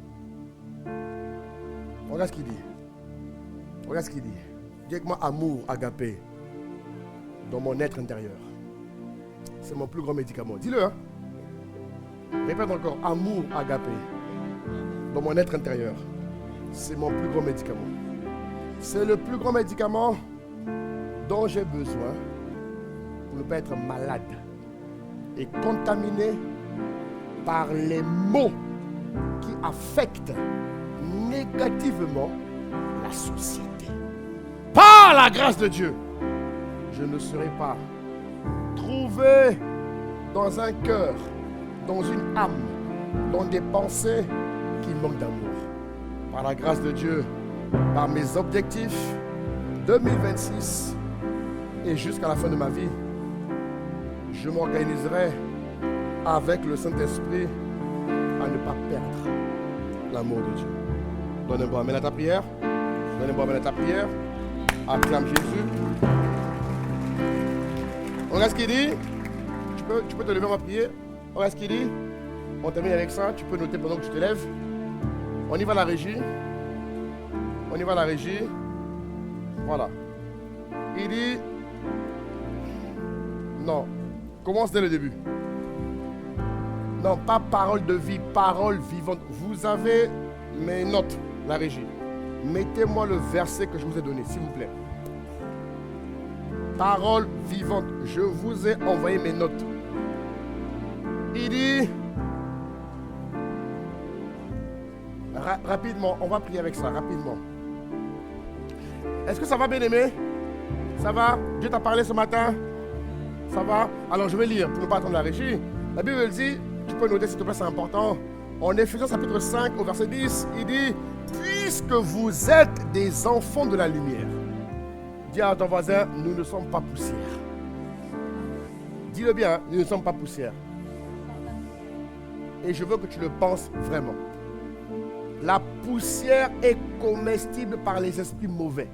Regarde ce qu'il dit. Regarde ce qu'il dit. Dis avec moi amour, agapé, dans mon être intérieur. C'est mon plus grand médicament. Dis-le, hein. Répète encore. Amour, agapé, dans mon être intérieur. C'est mon plus grand médicament. C'est le plus grand médicament dont j'ai besoin pour ne pas être malade et contaminé par les maux qui affectent négativement la société. Par la grâce de Dieu, je ne serai pas trouvé dans un cœur, dans une âme, dans des pensées qui manquent d'amour. Par la grâce de Dieu, par mes objectifs 2026 et jusqu'à la fin de ma vie, je m'organiserai avec le Saint-Esprit à ne pas perdre l'amour de Dieu. Donne un bon amen à ta prière. Donne un bon amen à ta prière. Acclame Jésus. Regarde ce qu'il dit. Tu peux te lever, on va prier. Regarde ce qu'il dit. On termine avec ça. Tu peux noter pendant que tu te lèves. On y va à la régie. On y va à la régie. Voilà. Il dit... Non. Commence dès le début. Non, pas parole de vie, parole vivante. Vous avez mes notes, la régie. Mettez-moi le verset que je vous ai donné, s'il vous plaît. Parole vivante. Je vous ai envoyé mes notes. Il dit... Rapidement, on va prier avec ça, rapidement. Est-ce que ça va, bien-aimé? Ça va? Dieu t'a parlé ce matin? Ça va? Alors je vais lire pour ne pas attendre la régie. La Bible dit, tu peux noter s'il te plaît, c'est important. En Éphésiens chapitre 5 au verset 10, il dit, puisque vous êtes des enfants de la lumière. Dis à ton voisin, nous ne sommes pas poussière. Dis-le bien, hein, nous ne sommes pas poussière. Et je veux que tu le penses vraiment. La poussière est comestible par les esprits mauvais.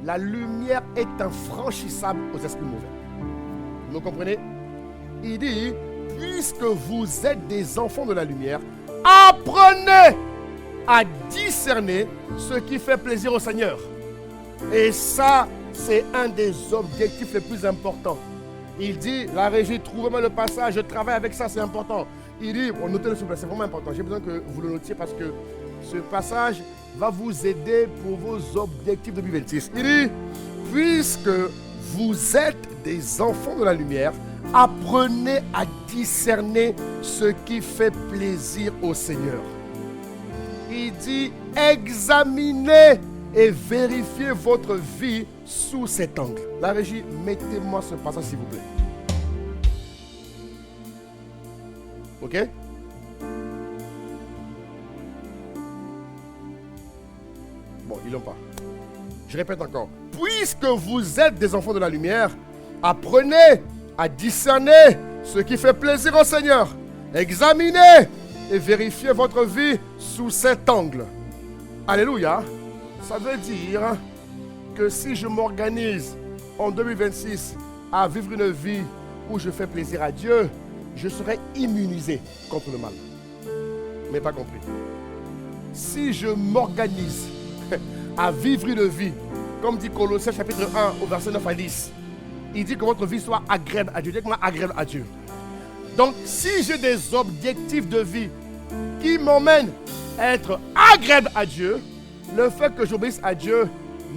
La lumière est infranchissable aux esprits mauvais. Vous comprenez? Il dit, puisque vous êtes des enfants de la lumière, apprenez à discerner ce qui fait plaisir au Seigneur. Et ça, c'est un des objectifs les plus importants. Il dit, la régie, trouvez-moi le passage, je travaille avec ça, c'est important. Il dit, bon, notez-le s'il vous plaît, c'est vraiment important. J'ai besoin que vous le notiez parce que ce passage va vous aider pour vos objectifs 2026. Il dit, puisque vous êtes des enfants de la lumière, apprenez à discerner ce qui fait plaisir au Seigneur. Il dit, examinez et vérifiez votre vie sous cet angle. La régie, mettez-moi ce passage s'il vous plaît. Ok? Bon, ils l'ont pas. Je répète encore. Puisque vous êtes des enfants de la lumière, apprenez à discerner ce qui fait plaisir au Seigneur. Examinez et vérifiez votre vie sous cet angle. Alléluia. Ça veut dire que si je m'organise en 2026 à vivre une vie où je fais plaisir à Dieu, je serai immunisé contre le mal. Mais pas compris. Si je m'organise à vivre une vie, comme dit Colossiens chapitre 1 au verset 9 à 10, il dit que votre vie soit agréable à Dieu. Dites-moi agréable à Dieu. Donc si j'ai des objectifs de vie qui m'emmènent à être agréable à Dieu, le fait que j'obéisse à Dieu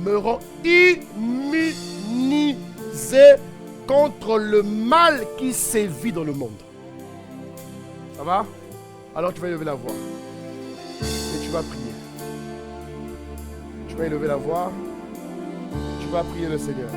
me rend immunisé contre le mal qui sévit dans le monde. Ça va? Alors tu vas élever la voix. Et tu vas prier. Tu vas élever la voix. Tu vas prier le Seigneur.